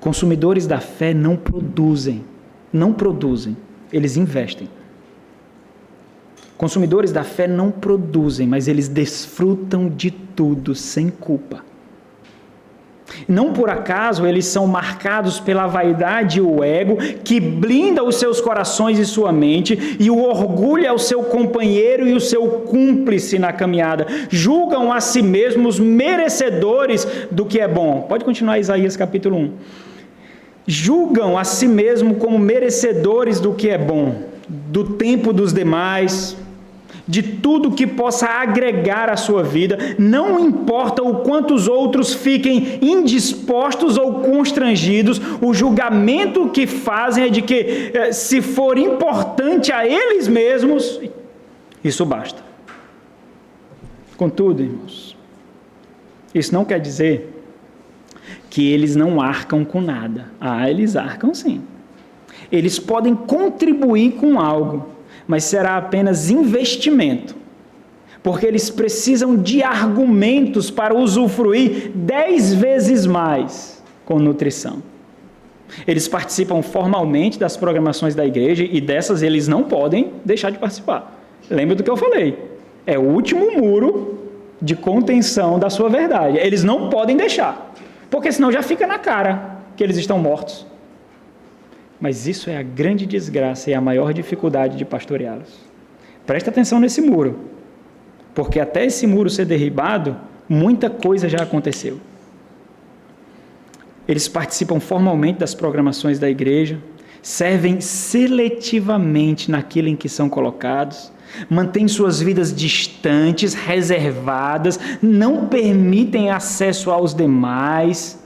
Consumidores da fé não produzem, eles investem. Consumidores da fé não produzem, mas eles desfrutam de tudo sem culpa. Não por acaso eles são marcados pela vaidade e o ego, que blinda os seus corações e sua mente, e o orgulho é o seu companheiro e o seu cúmplice na caminhada. Julgam a si mesmos merecedores do que é bom. Pode continuar Isaías capítulo 1. Julgam a si mesmos como merecedores do que é bom, do tempo dos demais, de tudo que possa agregar à sua vida, não importa o quanto os outros fiquem indispostos ou constrangidos, o julgamento que fazem é de que, se for importante a eles mesmos, isso basta. Contudo, irmãos, isso não quer dizer que eles não arcam com nada. Eles arcam sim. Eles podem contribuir com algo, mas será apenas investimento, porque eles precisam de argumentos para usufruir 10 vezes mais com nutrição. Eles participam formalmente das programações da igreja e dessas eles não podem deixar de participar. Lembra do que eu falei? É o último muro de contenção da sua verdade. Eles não podem deixar, porque senão já fica na cara que eles estão mortos. Mas isso é a grande desgraça e a maior dificuldade de pastoreá-los. Presta atenção nesse muro, porque até esse muro ser derribado, muita coisa já aconteceu. Eles participam formalmente das programações da igreja, servem seletivamente naquilo em que são colocados, mantêm suas vidas distantes, reservadas, não permitem acesso aos demais,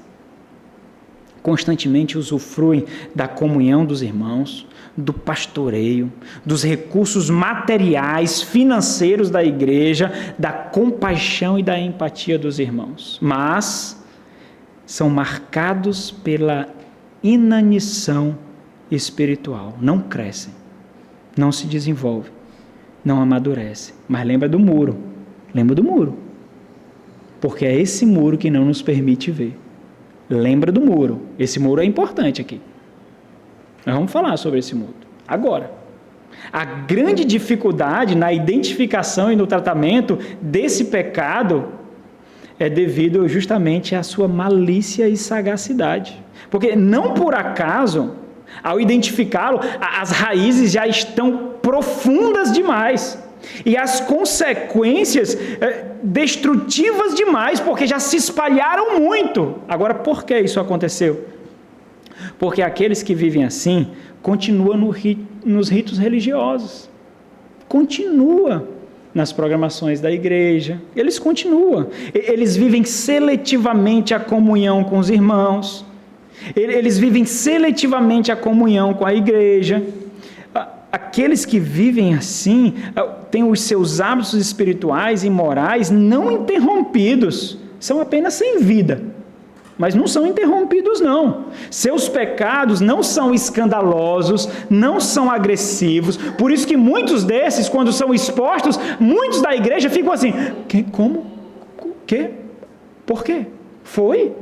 constantemente usufruem da comunhão dos irmãos, do pastoreio, dos recursos materiais, financeiros da igreja, da compaixão e da empatia dos irmãos. Mas são marcados pela inanição espiritual. Não crescem, não se desenvolvem, não amadurecem. Mas lembra do muro. Lembra do muro. Porque é esse muro que não nos permite ver. Lembra do muro. Esse muro é importante aqui. Nós vamos falar sobre esse muro. Agora, a grande dificuldade na identificação e no tratamento desse pecado é devido justamente à sua malícia e sagacidade. Porque não por acaso, ao identificá-lo, as raízes já estão profundas demais. E as consequências destrutivas demais, porque já se espalharam muito. Agora, por que isso aconteceu? Porque aqueles que vivem assim continuam nos ritos religiosos, continua nas programações da igreja, eles continuam, eles vivem seletivamente a comunhão com os irmãos, eles vivem seletivamente a comunhão com a igreja. Aqueles que vivem assim têm os seus hábitos espirituais e morais não interrompidos, são apenas sem vida, mas não são interrompidos não. Seus pecados não são escandalosos, não são agressivos, por isso que muitos desses, quando são expostos, muitos da igreja ficam assim, como? Que? Por quê? Foi?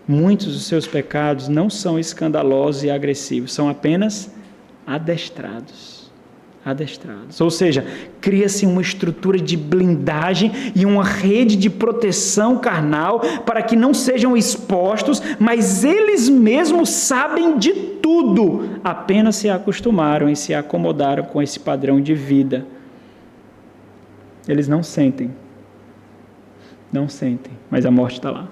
Muitos dos seus pecados não são escandalosos e agressivos, são apenas adestrados. Ou seja, cria-se uma estrutura de blindagem e uma rede de proteção carnal para que não sejam expostos, mas eles mesmos sabem de tudo, apenas se acostumaram e se acomodaram com esse padrão de vida. Eles não sentem, mas a morte está lá.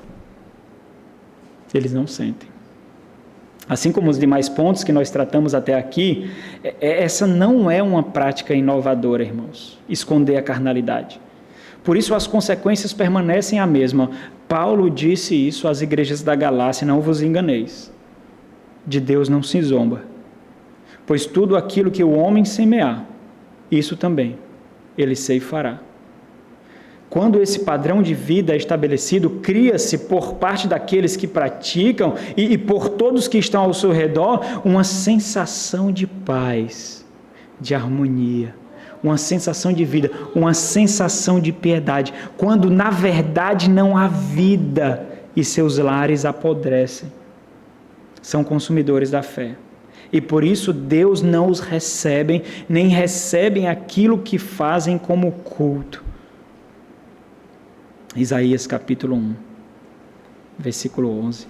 Eles não sentem. Assim como os demais pontos que nós tratamos até aqui, essa não é uma prática inovadora, irmãos, esconder a carnalidade. Por isso as consequências permanecem a mesma. Paulo disse isso às igrejas da Galácia, não vos enganeis. De Deus não se zomba, pois tudo aquilo que o homem semear, isso também ele ceifará. Quando esse padrão de vida é estabelecido, cria-se por parte daqueles que praticam e por todos que estão ao seu redor uma sensação de paz, de harmonia, uma sensação de vida, uma sensação de piedade, quando na verdade não há vida e seus lares apodrecem. São consumidores da fé. E por isso Deus não os recebe, nem recebem aquilo que fazem como culto. Isaías capítulo 1, versículo 11.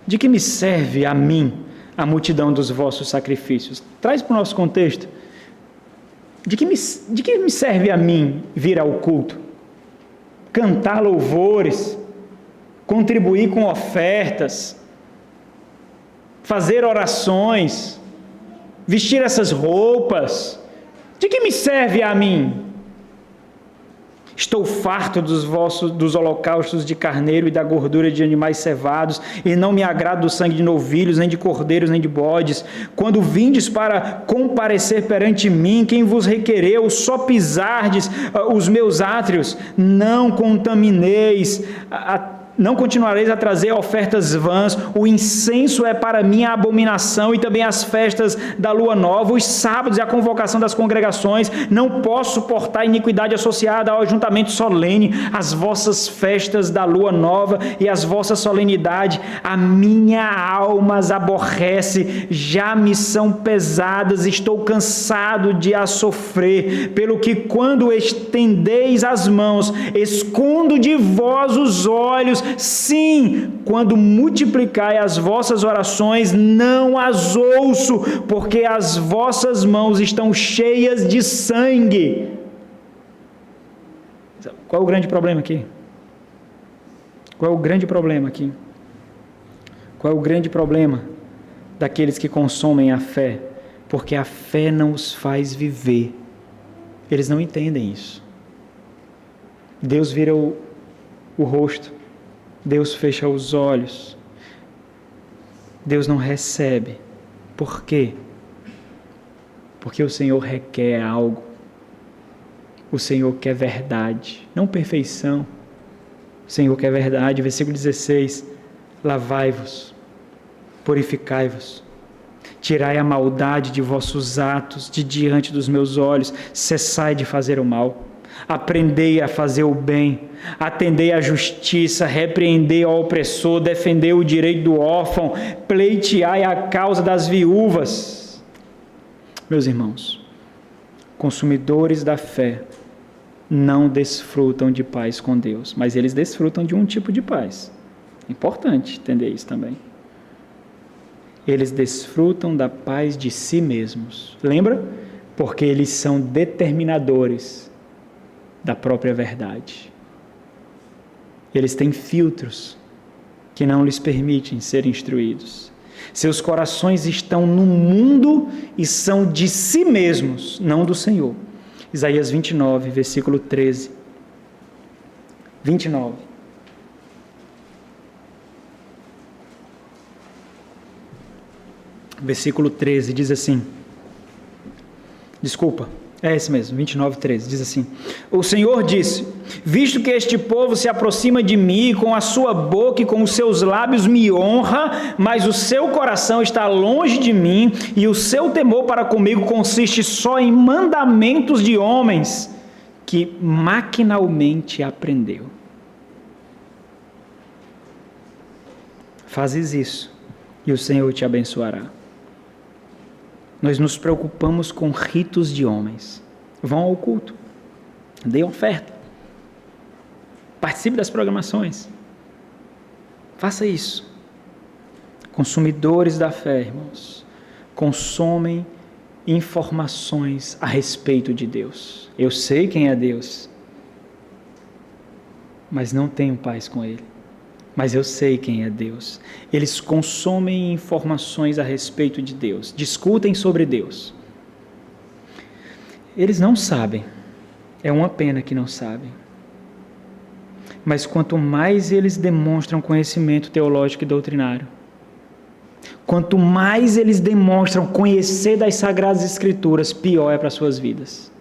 De que me serve a mim a multidão dos vossos sacrifícios? Traz para o nosso contexto. De que me serve a mim vir ao culto? Cantar louvores, contribuir com ofertas, fazer orações, vestir essas roupas. De que me serve a mim? Estou farto dos holocaustos de carneiro e da gordura de animais cevados, e não me agrado do sangue de novilhos, nem de cordeiros, nem de bodes. Quando vindes para comparecer perante mim, quem vos requereu, só pisardes os meus átrios, não contamineis não continuareis a trazer ofertas vãs, o incenso é para mim a abominação, e também as festas da lua nova, os sábados e a convocação das congregações, não posso suportar iniquidade associada ao ajuntamento solene, as vossas festas da lua nova e as vossas solenidades, a minha alma as aborrece, já me são pesadas, estou cansado de as sofrer, pelo que quando estendeis as mãos, escondo de vós os olhos. Sim, quando multiplicai as vossas orações, não as ouço, porque as vossas mãos estão cheias de sangue. Qual é o grande problema aqui? Qual é o grande problema aqui? Qual é o grande problema daqueles que consomem a fé? Porque a fé não os faz viver. Eles não entendem isso. Deus vira o rosto Deus fecha os olhos. Deus não recebe. Por quê? Porque o Senhor requer algo. O Senhor quer verdade, não perfeição. O Senhor quer verdade. Versículo 16. Lavai-vos, purificai-vos, tirai a maldade de vossos atos de diante dos meus olhos, cessai de fazer o mal. Aprendei a fazer o bem, atendei à justiça, repreendei ao opressor, defendei o direito do órfão, pleiteai a causa das viúvas. Meus irmãos, consumidores da fé não desfrutam de paz com Deus, mas eles desfrutam de um tipo de paz. Importante entender isso também. Eles desfrutam da paz de si mesmos. Lembra? Porque eles são determinadores da própria verdade. Eles têm filtros que não lhes permitem ser instruídos. Seus corações estão no mundo e são de si mesmos, não do Senhor. Isaías 29, versículo 13. 29. Versículo 13 diz assim. Desculpa. É esse mesmo, 29, 13, diz assim: o Senhor disse, visto que este povo se aproxima de mim, com a sua boca e com os seus lábios me honra, mas o seu coração está longe de mim, e o seu temor para comigo consiste só em mandamentos de homens, que maquinalmente aprendeu. Fazes isso, e o Senhor te abençoará. Nós nos preocupamos com ritos de homens. Vão ao culto, dê oferta, participe das programações, faça isso. Consumidores da fé, irmãos, consomem informações a respeito de Deus. Eu sei quem é Deus, mas não tenho paz com Ele. Mas eu sei quem é Deus. Eles consomem informações a respeito de Deus, discutem sobre Deus. Eles não sabem, é uma pena que não sabem. Mas quanto mais eles demonstram conhecimento teológico e doutrinário, quanto mais eles demonstram conhecer das Sagradas Escrituras, pior é para as suas vidas.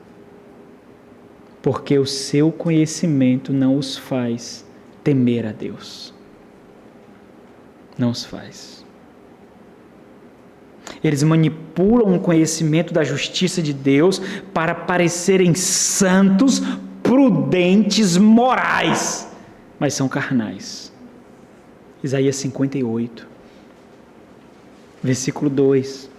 Porque o seu conhecimento não os faz temer a Deus. Não os faz. Eles manipulam o conhecimento da justiça de Deus para parecerem santos, prudentes, morais, mas são carnais. Isaías 58, versículo 2.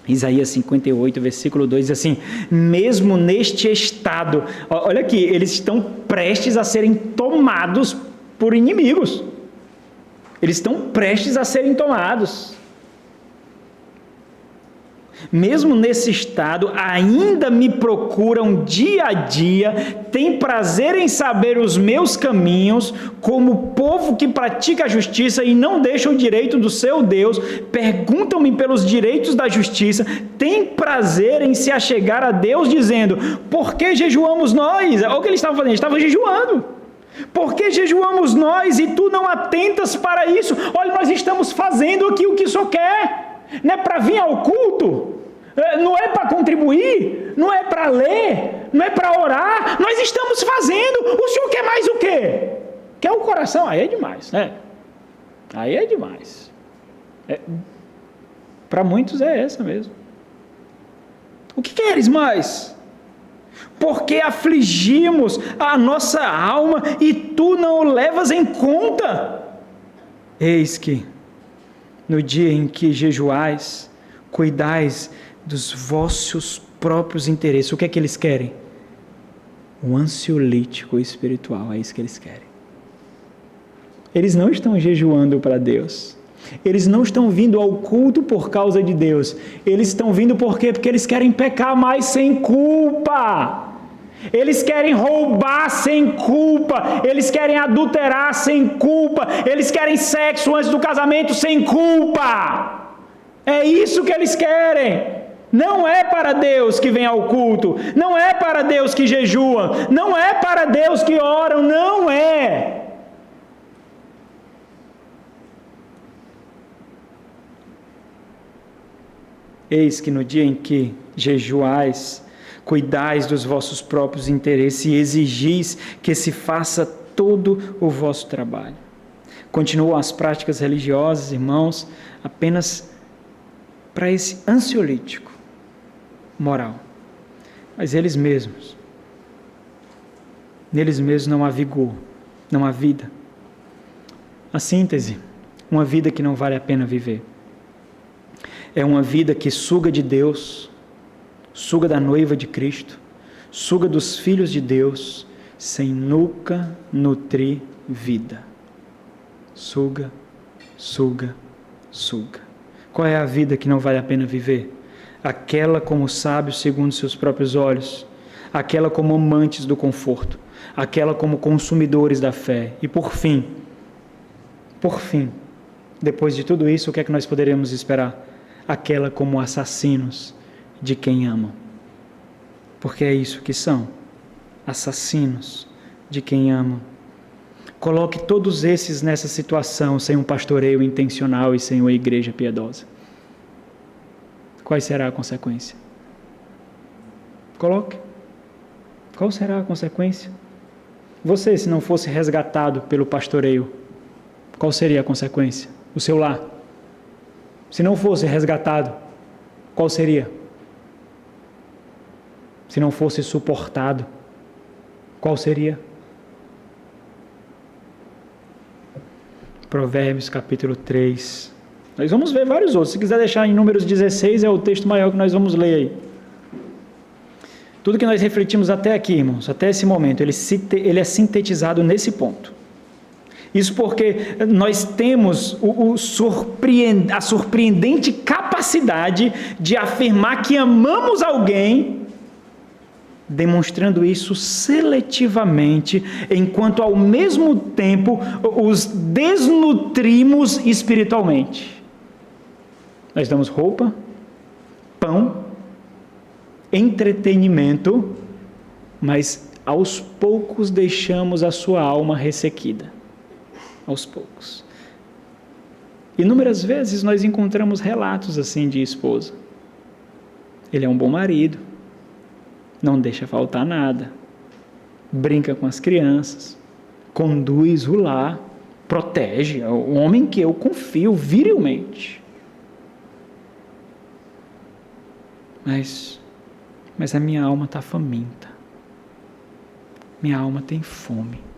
Isaías 58, versículo 2, diz assim: mesmo neste estado, olha aqui, eles estão prestes a serem tomados por inimigos. Eles estão prestes a serem tomados. Mesmo nesse estado, ainda me procuram dia a dia, têm prazer em saber os meus caminhos, como povo que pratica a justiça e não deixa o direito do seu Deus, perguntam-me pelos direitos da justiça, têm prazer em se achegar a Deus, dizendo: por que jejuamos nós? Olha o que eles estavam fazendo, eles estavam jejuando. Por que jejuamos nós e tu não atentas para isso? Olha, nós estamos fazendo aqui o que o Senhor quer. Não é para vir ao culto, não é para contribuir, não é para ler, não é para orar. Nós estamos fazendo. O Senhor quer mais o quê? Quer o coração? Aí é demais, né? Aí é demais. Para muitos é essa mesmo. O que queres mais? Porque afligimos a nossa alma e tu não o levas em conta. Eis que, no dia em que jejuais, cuidais dos vossos próprios interesses. O que é que eles querem? Um ansiolítico espiritual, é isso que eles querem. Eles não estão jejuando para Deus. Eles não estão vindo ao culto por causa de Deus. Eles estão vindo por quê? Porque eles querem pecar mais sem culpa. Eles querem roubar sem culpa. Eles querem adulterar sem culpa. Eles querem sexo antes do casamento sem culpa. É isso que eles querem. Não é para Deus que vem ao culto. Não é para Deus que jejuam. Não é para Deus que oram. Não é. Eis que no dia em que jejuais, cuidais dos vossos próprios interesses e exigis que se faça todo o vosso trabalho. Continuam as práticas religiosas, irmãos, apenas para esse ansiolítico moral. Mas neles mesmos não há vigor, não há vida. A síntese, uma vida que não vale a pena viver. É uma vida que suga de Deus, suga da noiva de Cristo, suga dos filhos de Deus, sem nunca nutrir vida. Suga, suga, suga. Qual é a vida que não vale a pena viver? Aquela como sábios segundo seus próprios olhos, aquela como amantes do conforto, aquela como consumidores da fé. E por fim, depois de tudo isso, o que é que nós poderemos esperar? Aquela como assassinos de quem amam. Porque é isso que são, assassinos de quem amam. Coloque todos esses nessa situação, sem um pastoreio intencional e sem uma igreja piedosa. Qual será a consequência? Coloque. Qual será a consequência? Você, se não fosse resgatado pelo pastoreio, qual seria a consequência? O seu lar. Se não fosse resgatado, qual seria? Se não fosse suportado, qual seria? Provérbios capítulo 3. Nós vamos ver vários outros. Se quiser deixar em Números 16, é o texto maior que nós vamos ler aí. Tudo que nós refletimos até aqui, irmãos, até esse momento, ele é sintetizado nesse ponto. Isso porque nós temos a surpreendente capacidade de afirmar que amamos alguém, demonstrando isso seletivamente, enquanto ao mesmo tempo os desnutrimos espiritualmente. Nós damos roupa, pão, entretenimento, mas aos poucos deixamos a sua alma ressequida. Aos poucos. Inúmeras vezes nós encontramos relatos assim de esposa. Ele é um bom marido, não deixa faltar nada, brinca com as crianças, conduz o lar, protege, é o homem que eu confio virilmente. Mas a minha alma está faminta, minha alma tem fome.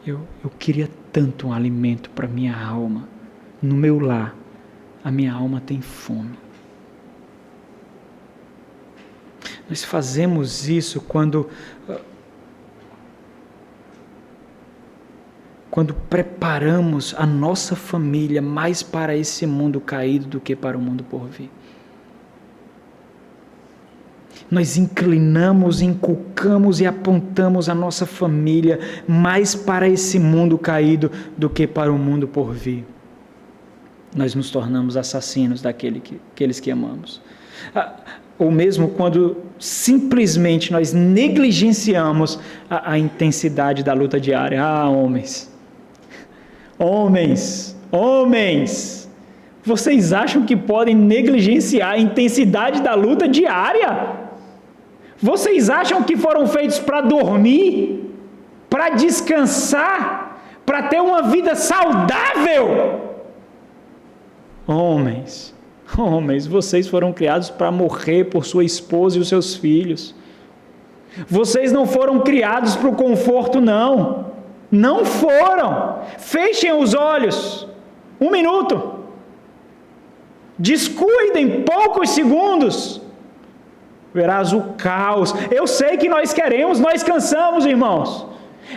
Eu queria tanto um alimento para minha alma, no meu lar, a minha alma tem fome. Nós fazemos isso quando preparamos a nossa família mais para esse mundo caído do que para o mundo por vir. Nós inclinamos, inculcamos e apontamos a nossa família mais para esse mundo caído do que para o mundo por vir. Nós nos tornamos assassinos daqueles que amamos. Ou mesmo quando simplesmente nós negligenciamos a intensidade da luta diária. Homens, vocês acham que podem negligenciar a intensidade da luta diária? Vocês acham que foram feitos para dormir, para descansar, para ter uma vida saudável? Homens, vocês foram criados para morrer por sua esposa e os seus filhos. Vocês não foram criados para o conforto, não. Não foram. Fechem os olhos. 1 minuto. Descuidem poucos segundos. Verás o caos. Eu sei que nós cansamos, irmãos.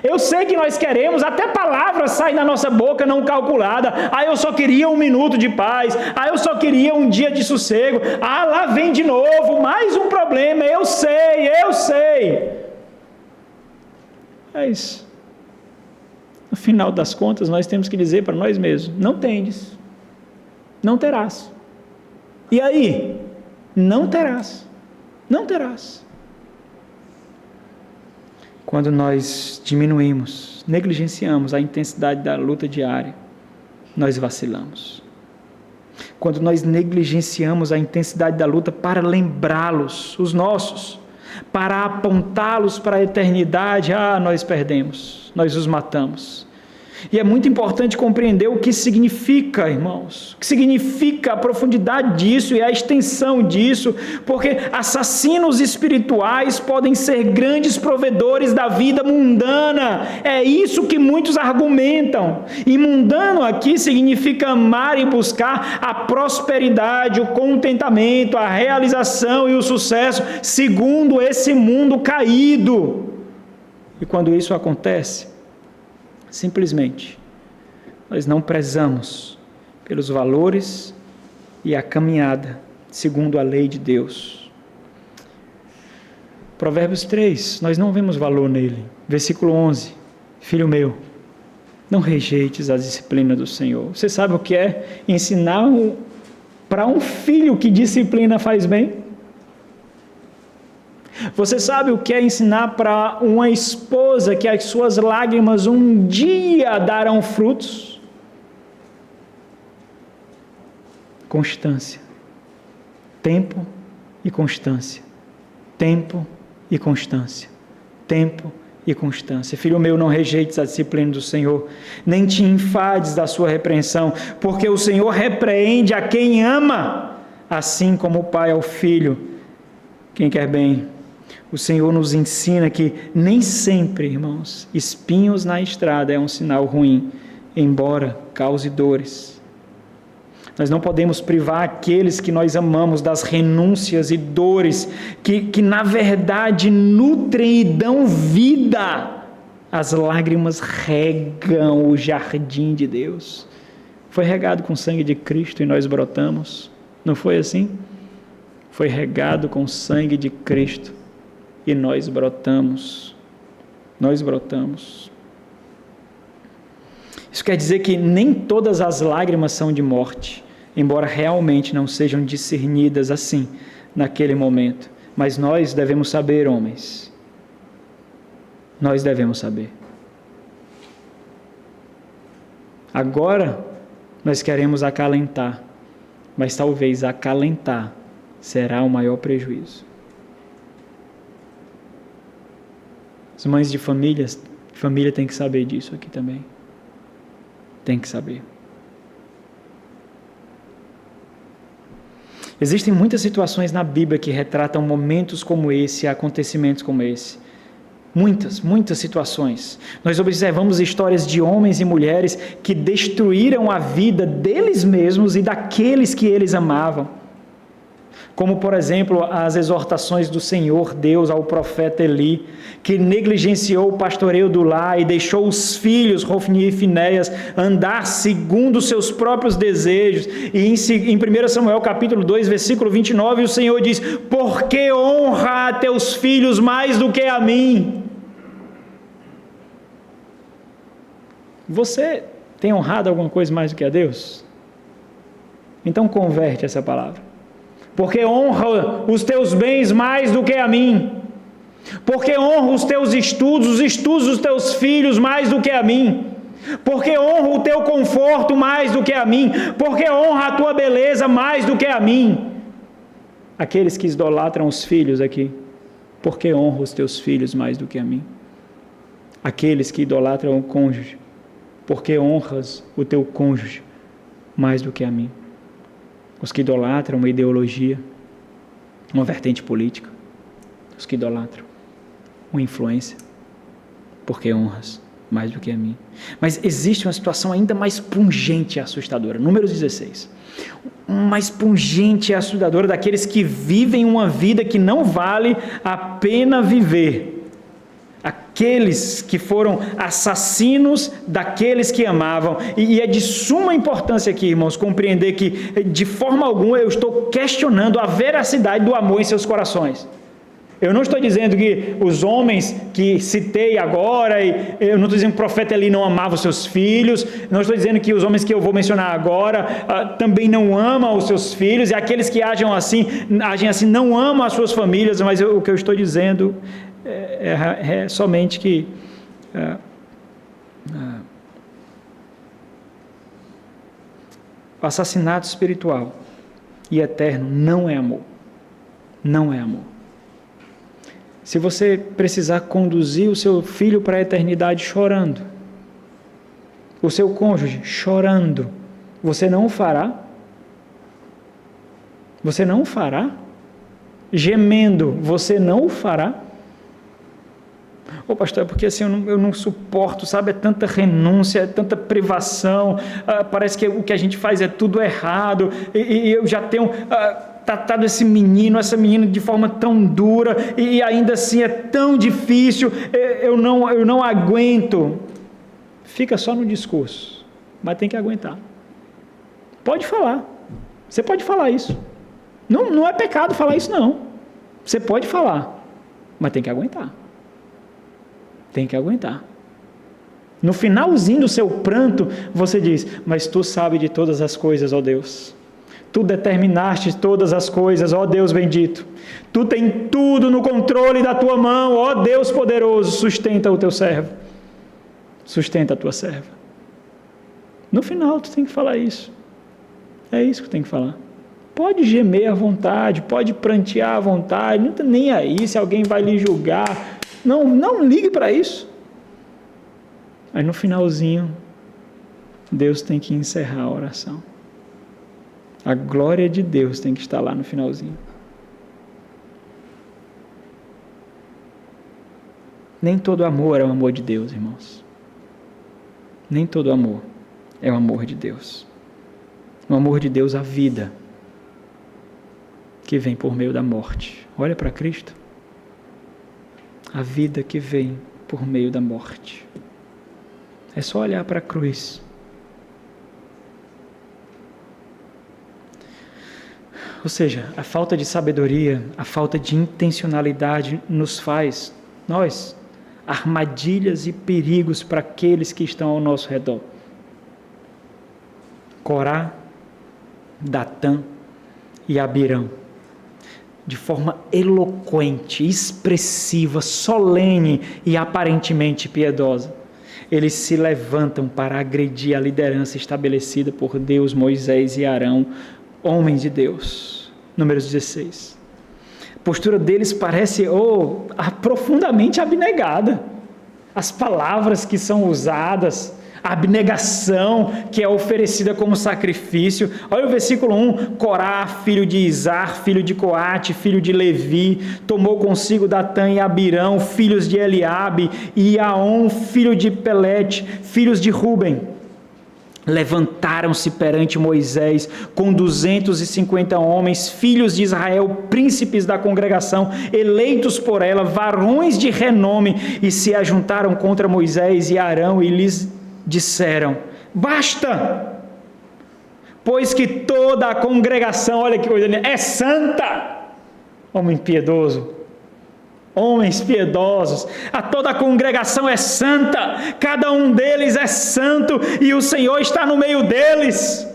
Eu sei que nós queremos, até palavras saem da nossa boca não calculada. Eu só queria 1 minuto de paz. Eu só queria um dia de sossego. Lá vem de novo, mais um problema. Eu sei. Mas, no final das contas, nós temos que dizer para nós mesmos: não tendes, não terás. E aí? Não terás. Quando nós diminuímos, negligenciamos a intensidade da luta diária, nós vacilamos. quando nós negligenciamos a intensidade da luta para lembrá-los, os nossos, para apontá-los para a eternidade, nós perdemos, nós os matamos. E é muito importante compreender o que significa, irmãos, o que significa a profundidade disso e a extensão disso, porque assassinos espirituais podem ser grandes provedores da vida mundana. É isso que muitos argumentam. E mundano aqui significa amar e buscar a prosperidade, o contentamento, a realização e o sucesso segundo esse mundo caído. E quando isso acontece, simplesmente, nós não prezamos pelos valores e a caminhada segundo a lei de Deus. Provérbios 3, nós não vemos valor nele. Versículo 11, filho meu, não rejeites a disciplina do Senhor. Você sabe o que é ensinar para um filho que disciplina faz bem? Você sabe o que é ensinar para uma esposa que as suas lágrimas um dia darão frutos? Constância. Tempo e constância. Tempo e constância. Tempo e constância. Filho meu, não rejeites a disciplina do Senhor, nem te enfades da sua repreensão, porque o Senhor repreende a quem ama, assim como o pai ao filho, quem quer bem. O Senhor nos ensina que nem sempre, irmãos, espinhos na estrada é um sinal ruim, embora cause dores. Nós não podemos privar aqueles que nós amamos das renúncias e dores que na verdade nutrem e dão vida. As lágrimas regam o jardim de Deus. Foi regado com o sangue de Cristo e nós brotamos. Não foi assim? Foi regado com o sangue de Cristo e nós brotamos. Nós brotamos. Isso quer dizer que nem todas as lágrimas são de morte, embora realmente não sejam discernidas assim, naquele momento. Mas nós devemos saber, homens. Nós devemos saber. Agora, nós queremos acalentar, mas talvez acalentar será o maior prejuízo. As mães de família têm que saber disso aqui também. Tem que saber. Existem muitas situações na Bíblia que retratam momentos como esse, acontecimentos como esse. Muitas situações. Nós observamos histórias de homens e mulheres que destruíram a vida deles mesmos e daqueles que eles amavam. Como, por exemplo, as exortações do Senhor Deus ao profeta Eli, que negligenciou o pastoreio do lar e deixou os filhos, Hofni e Finéias, andar segundo os seus próprios desejos. E em 1 Samuel capítulo 2, versículo 29, o Senhor diz: porque honra a teus filhos mais do que a mim. Você tem honrado alguma coisa mais do que a Deus? Então converte essa palavra. Porque honra os teus bens mais do que a mim. Porque honra os teus estudos, os estudos dos teus filhos mais do que a mim. Porque honra o teu conforto mais do que a mim. Porque honra a tua beleza mais do que a mim. Aqueles que idolatram os filhos aqui, porque honra os teus filhos mais do que a mim. Aqueles que idolatram o cônjuge, porque honras o teu cônjuge mais do que a mim. Os que idolatram uma ideologia, uma vertente política. Os que idolatram uma influência, porque honras mais do que a mim. Mas existe uma situação ainda mais pungente e assustadora. Números 16. Mais pungente e assustadora daqueles que vivem uma vida que não vale a pena viver. Aqueles que foram assassinos daqueles que amavam. E é de suma importância aqui, irmãos, compreender que de forma alguma eu estou questionando a veracidade do amor em seus corações. Eu não estou dizendo que os homens que citei agora, eu não estou dizendo que o profeta Eli não amava os seus filhos, não estou dizendo que os homens que eu vou mencionar agora também não amam os seus filhos, e aqueles que agem assim não amam as suas famílias, mas o que eu estou dizendo é somente que O assassinato espiritual e eterno não é amor. Não é amor. Se você precisar conduzir o seu filho para a eternidade chorando, o seu cônjuge chorando, você não o fará? Você não o fará? Gemendo, você não o fará? Ô pastor, é porque assim eu não suporto, sabe? É tanta renúncia, é tanta privação, parece que o que a gente faz é tudo errado, e eu já tenho tratado esse menino, essa menina de forma tão dura, e ainda assim é tão difícil, eu não aguento. Fica só no discurso, mas tem que aguentar. Pode falar, você pode falar isso. Não é pecado falar isso, não. Você pode falar, mas tem que aguentar. Tem que aguentar. No finalzinho do seu pranto, você diz: mas tu sabes de todas as coisas, ó Deus. Tu determinaste todas as coisas, ó Deus bendito. Tu tem tudo no controle da tua mão, ó Deus poderoso. Sustenta o teu servo. Sustenta a tua serva. No final, tu tem que falar isso. É isso que tu tem que falar. Pode gemer à vontade, pode prantear à vontade, não está nem aí se alguém vai lhe julgar. Não ligue para isso. Mas no finalzinho, Deus tem que encerrar a oração. A glória de Deus tem que estar lá no finalzinho. Nem todo amor é o amor de Deus, irmãos. Nem todo amor é o amor de Deus. O amor de Deus, a vida, que vem por meio da morte. Olha para Cristo. A vida que vem por meio da morte. É só olhar para a cruz. Ou seja, a falta de sabedoria, a falta de intencionalidade nos faz, nós, armadilhas e perigos para aqueles que estão ao nosso redor. Corá, Datã e Abirão, de forma eloquente, expressiva, solene e aparentemente piedosa, eles se levantam para agredir a liderança estabelecida por Deus, Moisés e Arão, homens de Deus. Números 16. A postura deles parece profundamente abnegada. As palavras que são usadas, a abnegação que é oferecida como sacrifício. Olha o versículo 1, Corá, filho de Izar, filho de Coate, filho de Levi, tomou consigo Datã e Abirão, filhos de Eliabe, e Aon, filho de Pelete, filhos de Ruben. Levantaram-se perante Moisés com 250 homens, filhos de Israel, príncipes da congregação, eleitos por ela, varões de renome, e se ajuntaram contra Moisés e Arão e lhes disseram: basta, pois que toda a congregação, olha que coisa linda, é santa. Homem piedoso, homens piedosos, a toda a congregação é santa, cada um deles é santo, e o Senhor está no meio deles.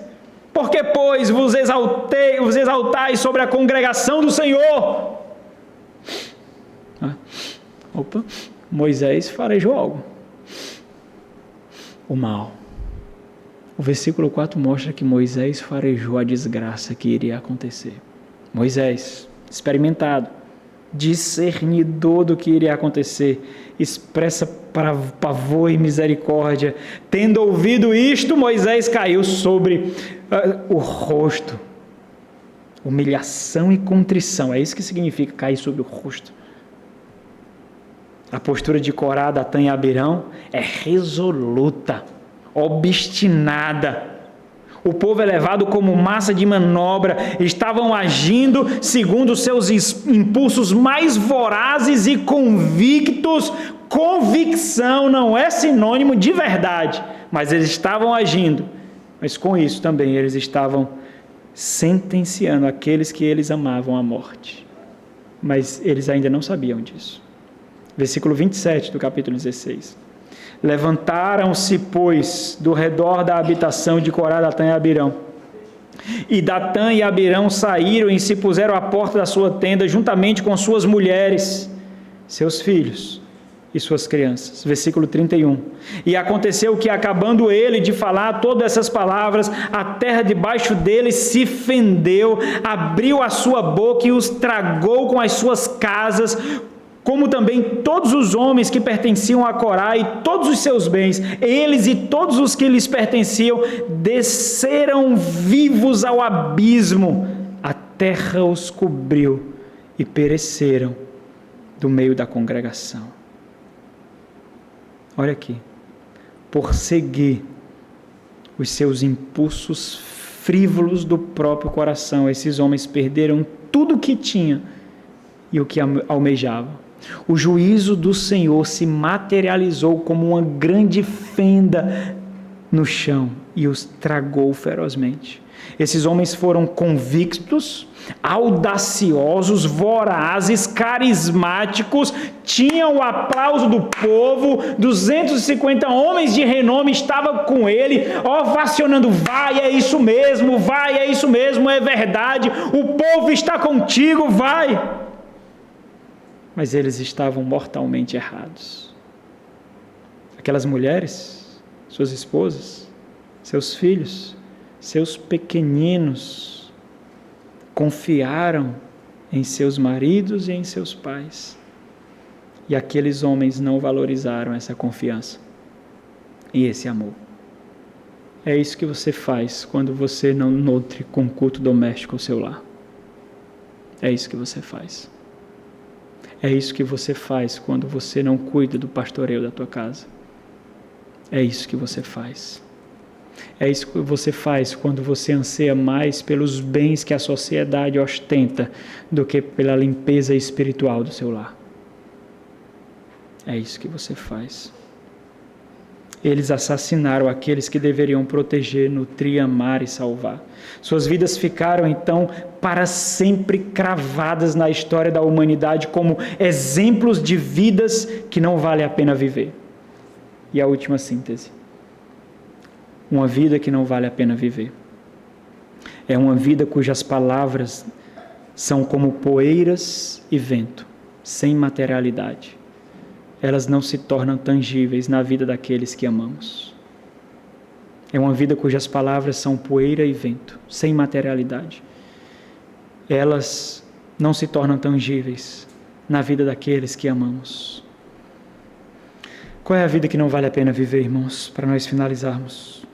Porque, pois, vos exaltais sobre a congregação do Senhor. Moisés farejou algo. O mal. O versículo 4 mostra que Moisés farejou a desgraça que iria acontecer. Moisés, experimentado, discernidor do que iria acontecer, expressa pavor e misericórdia. Tendo ouvido isto, Moisés caiu sobre o rosto. Humilhação e contrição, é isso que significa cair sobre o rosto. A postura de Corá, Datã e Abirão é resoluta, obstinada. O povo é levado como massa de manobra, estavam agindo segundo seus impulsos mais vorazes e convictos. Convicção não é sinônimo de verdade, mas eles estavam agindo. Mas com isso também eles estavam sentenciando aqueles que eles amavam à morte. Mas eles ainda não sabiam disso. Versículo 27 do capítulo 16. Levantaram-se, pois, do redor da habitação de Corá, Datã e Abirão. E Datã e Abirão saíram e se puseram à porta da sua tenda, juntamente com suas mulheres, seus filhos e suas crianças. Versículo 31. E aconteceu que, acabando ele de falar todas essas palavras, a terra debaixo dele se fendeu, abriu a sua boca e os tragou com as suas casas, como também todos os homens que pertenciam a Corá e todos os seus bens. Eles e todos os que lhes pertenciam desceram vivos ao abismo. A terra os cobriu e pereceram do meio da congregação. Olha aqui, por seguir os seus impulsos frívolos do próprio coração, esses homens perderam tudo o que tinham e o que almejavam. O juízo do Senhor se materializou como uma grande fenda no chão e os tragou ferozmente. Esses homens foram convictos, audaciosos, vorazes, carismáticos, tinham o aplauso do povo, 250 homens de renome estavam com ele, ovacionando: vai, é isso mesmo, é verdade, o povo está contigo, vai. Mas eles estavam mortalmente errados. Aquelas mulheres, suas esposas, seus filhos, seus pequeninos, confiaram em seus maridos e em seus pais. E aqueles homens não valorizaram essa confiança e esse amor. É isso que você faz quando você não nutre com culto doméstico o seu lar. É isso que você faz. É isso que você faz quando você não cuida do pastoreio da tua casa. É isso que você faz. É isso que você faz quando você anseia mais pelos bens que a sociedade ostenta do que pela limpeza espiritual do seu lar. É isso que você faz. Eles assassinaram aqueles que deveriam proteger, nutrir, amar e salvar. Suas vidas ficaram, então, para sempre cravadas na história da humanidade como exemplos de vidas que não vale a pena viver. E a última síntese. Uma vida que não vale a pena viver. É uma vida cujas palavras são como poeiras e vento, sem materialidade. Elas não se tornam tangíveis na vida daqueles que amamos. É uma vida cujas palavras são poeira e vento, sem materialidade. Elas não se tornam tangíveis na vida daqueles que amamos. Qual é a vida que não vale a pena viver, irmãos, para nós finalizarmos?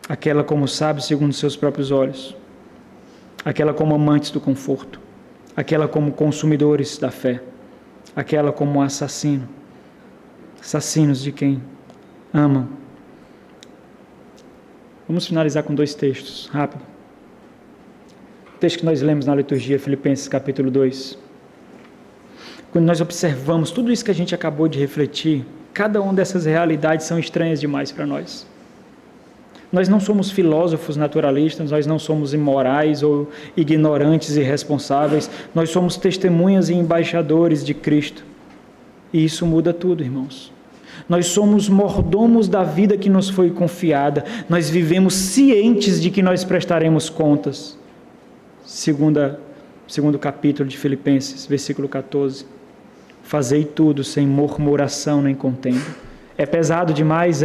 Aquela como sábios segundo seus próprios olhos, aquela como amantes do conforto, aquela como consumidores da fé, aquela como assassinos de quem amam. Vamos finalizar com 2 textos, rápido. O texto que nós lemos na liturgia, Filipenses capítulo 2. Quando nós observamos tudo isso que a gente acabou de refletir, cada uma dessas realidades são estranhas demais para nós. Nós não somos filósofos naturalistas, nós não somos imorais ou ignorantes e irresponsáveis, nós somos testemunhas e embaixadores de Cristo. E isso muda tudo, irmãos. Nós somos mordomos da vida que nos foi confiada, nós vivemos cientes de que nós prestaremos contas. Segundo capítulo de Filipenses, versículo 14. Fazei tudo sem murmuração nem contenda. É pesado demais?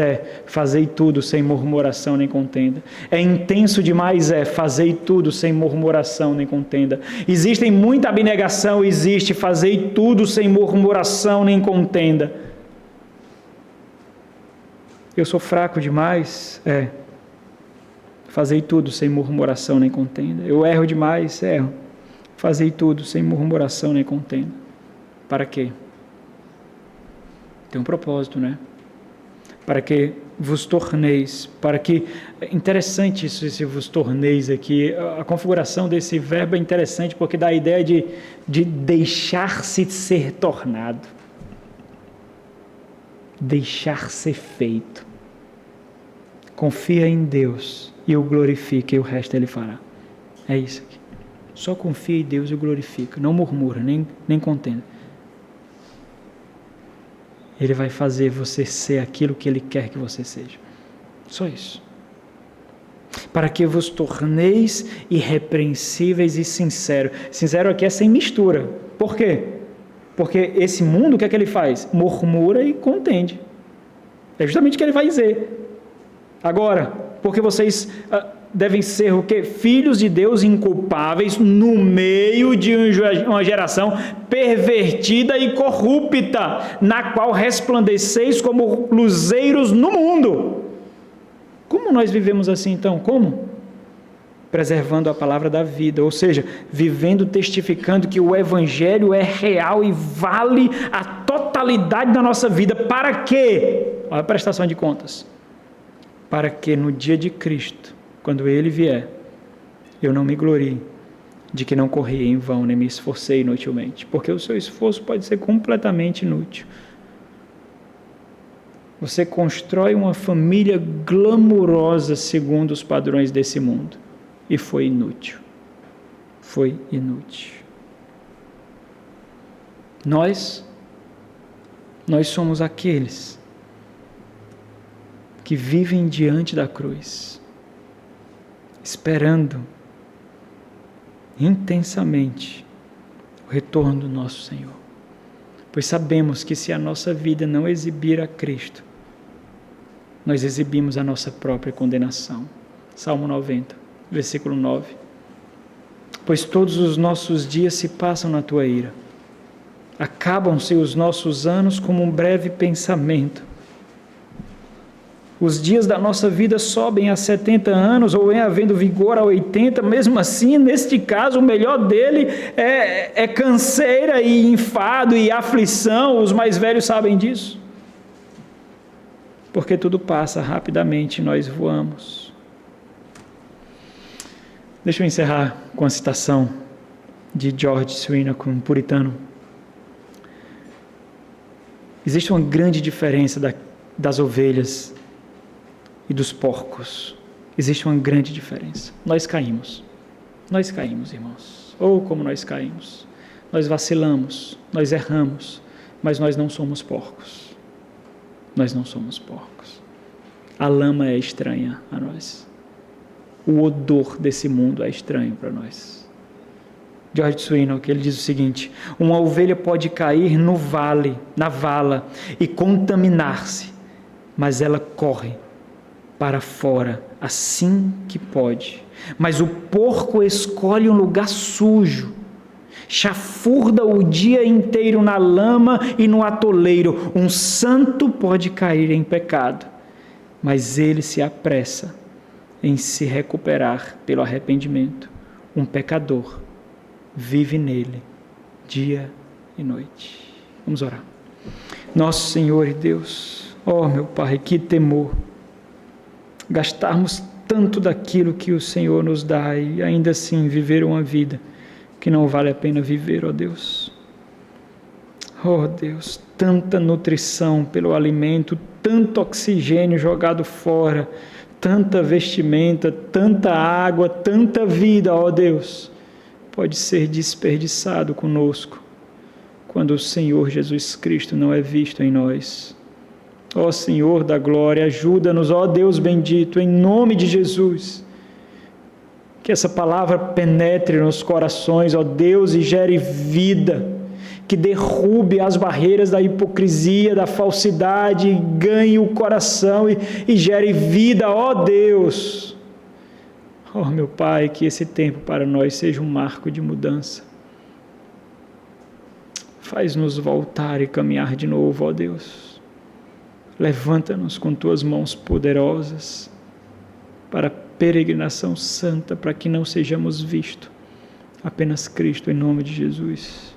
Fazei tudo sem murmuração nem contenda. É intenso demais? Fazei tudo sem murmuração nem contenda. Existe muita abnegação? Existe. Fazei tudo sem murmuração nem contenda. Eu sou fraco demais? Fazei tudo sem murmuração nem contenda. Eu erro demais? Erro. Fazei tudo sem murmuração nem contenda. Para quê? Tem um propósito, né? Para que vos torneis, para que... Interessante isso, esse vos torneis aqui, a configuração desse verbo é interessante porque dá a ideia de deixar-se ser tornado, deixar ser feito. Confia em Deus e o glorifica e o resto Ele fará. É isso aqui. Só confia em Deus e o glorifica, não murmura, nem contenda. Ele vai fazer você ser aquilo que Ele quer que você seja. Só isso. Para que vos torneis irrepreensíveis e sinceros. Sincero aqui é sem mistura. Por quê? Porque esse mundo, o que é que ele faz? Murmura e contende. É justamente o que ele vai dizer. Agora, porque vocês devem ser o quê? Filhos de Deus inculpáveis no meio de uma geração pervertida e corrupta, na qual resplandeceis como luzeiros no mundo. Como nós vivemos assim então? Como? Preservando a palavra da vida, ou seja, vivendo, testificando que o Evangelho é real e vale a totalidade da nossa vida. Para quê? Olha a prestação de contas. Para que no dia de Cristo, quando Ele vier, eu não me glorie de que não corri em vão, nem me esforcei inutilmente, porque o seu esforço pode ser completamente inútil. Você constrói uma família glamurosa segundo os padrões desse mundo. E foi inútil. Foi inútil. Nós somos aqueles que vivem diante da cruz, esperando intensamente o retorno do nosso Senhor. Pois sabemos que se a nossa vida não exibir a Cristo, nós exibimos a nossa própria condenação. Salmo 90. Versículo 9. Pois todos os nossos dias se passam na tua ira. Acabam-se os nossos anos como um breve pensamento. Os dias da nossa vida sobem a 70 anos, ou é havendo vigor a 80, mesmo assim, neste caso, o melhor dele é canseira e enfado e aflição, os mais velhos sabem disso. Porque tudo passa rapidamente e nós voamos. Deixa eu encerrar com a citação de George Swinnock, um puritano. Existe uma grande diferença das ovelhas e dos porcos. Existe uma grande diferença. Nós caímos, irmãos. Oh, como nós caímos. Nós vacilamos, nós erramos, mas nós não somos porcos. Nós não somos porcos. A lama é estranha a nós. O odor desse mundo é estranho para nós. George Swinnock, ele diz o seguinte: uma ovelha pode cair no vale, na vala, e contaminar-se, mas ela corre para fora assim que pode. Mas o porco escolhe um lugar sujo, chafurda o dia inteiro na lama e no atoleiro. Um santo pode cair em pecado, mas ele se apressa em se recuperar pelo arrependimento. Um pecador vive nele dia e noite. Vamos orar. Nosso Senhor e Deus, ó meu Pai, que temor gastarmos tanto daquilo que o Senhor nos dá e ainda assim viver uma vida que não vale a pena viver, ó Deus. Ó Deus, tanta nutrição pelo alimento, tanto oxigênio jogado fora, tanta vestimenta, tanta água, tanta vida, ó Deus, pode ser desperdiçado conosco quando o Senhor Jesus Cristo não é visto em nós. Ó Senhor da glória, ajuda-nos, ó Deus bendito, em nome de Jesus. Que essa palavra penetre nos corações, ó Deus, e gere vida, que derrube as barreiras da hipocrisia, da falsidade, ganhe o coração e gere vida, ó Deus. Ó meu Pai, que esse tempo para nós seja um marco de mudança. Faz-nos voltar e caminhar de novo, ó Deus. Levanta-nos com tuas mãos poderosas para a peregrinação santa, para que não sejamos vistos, apenas Cristo, em nome de Jesus.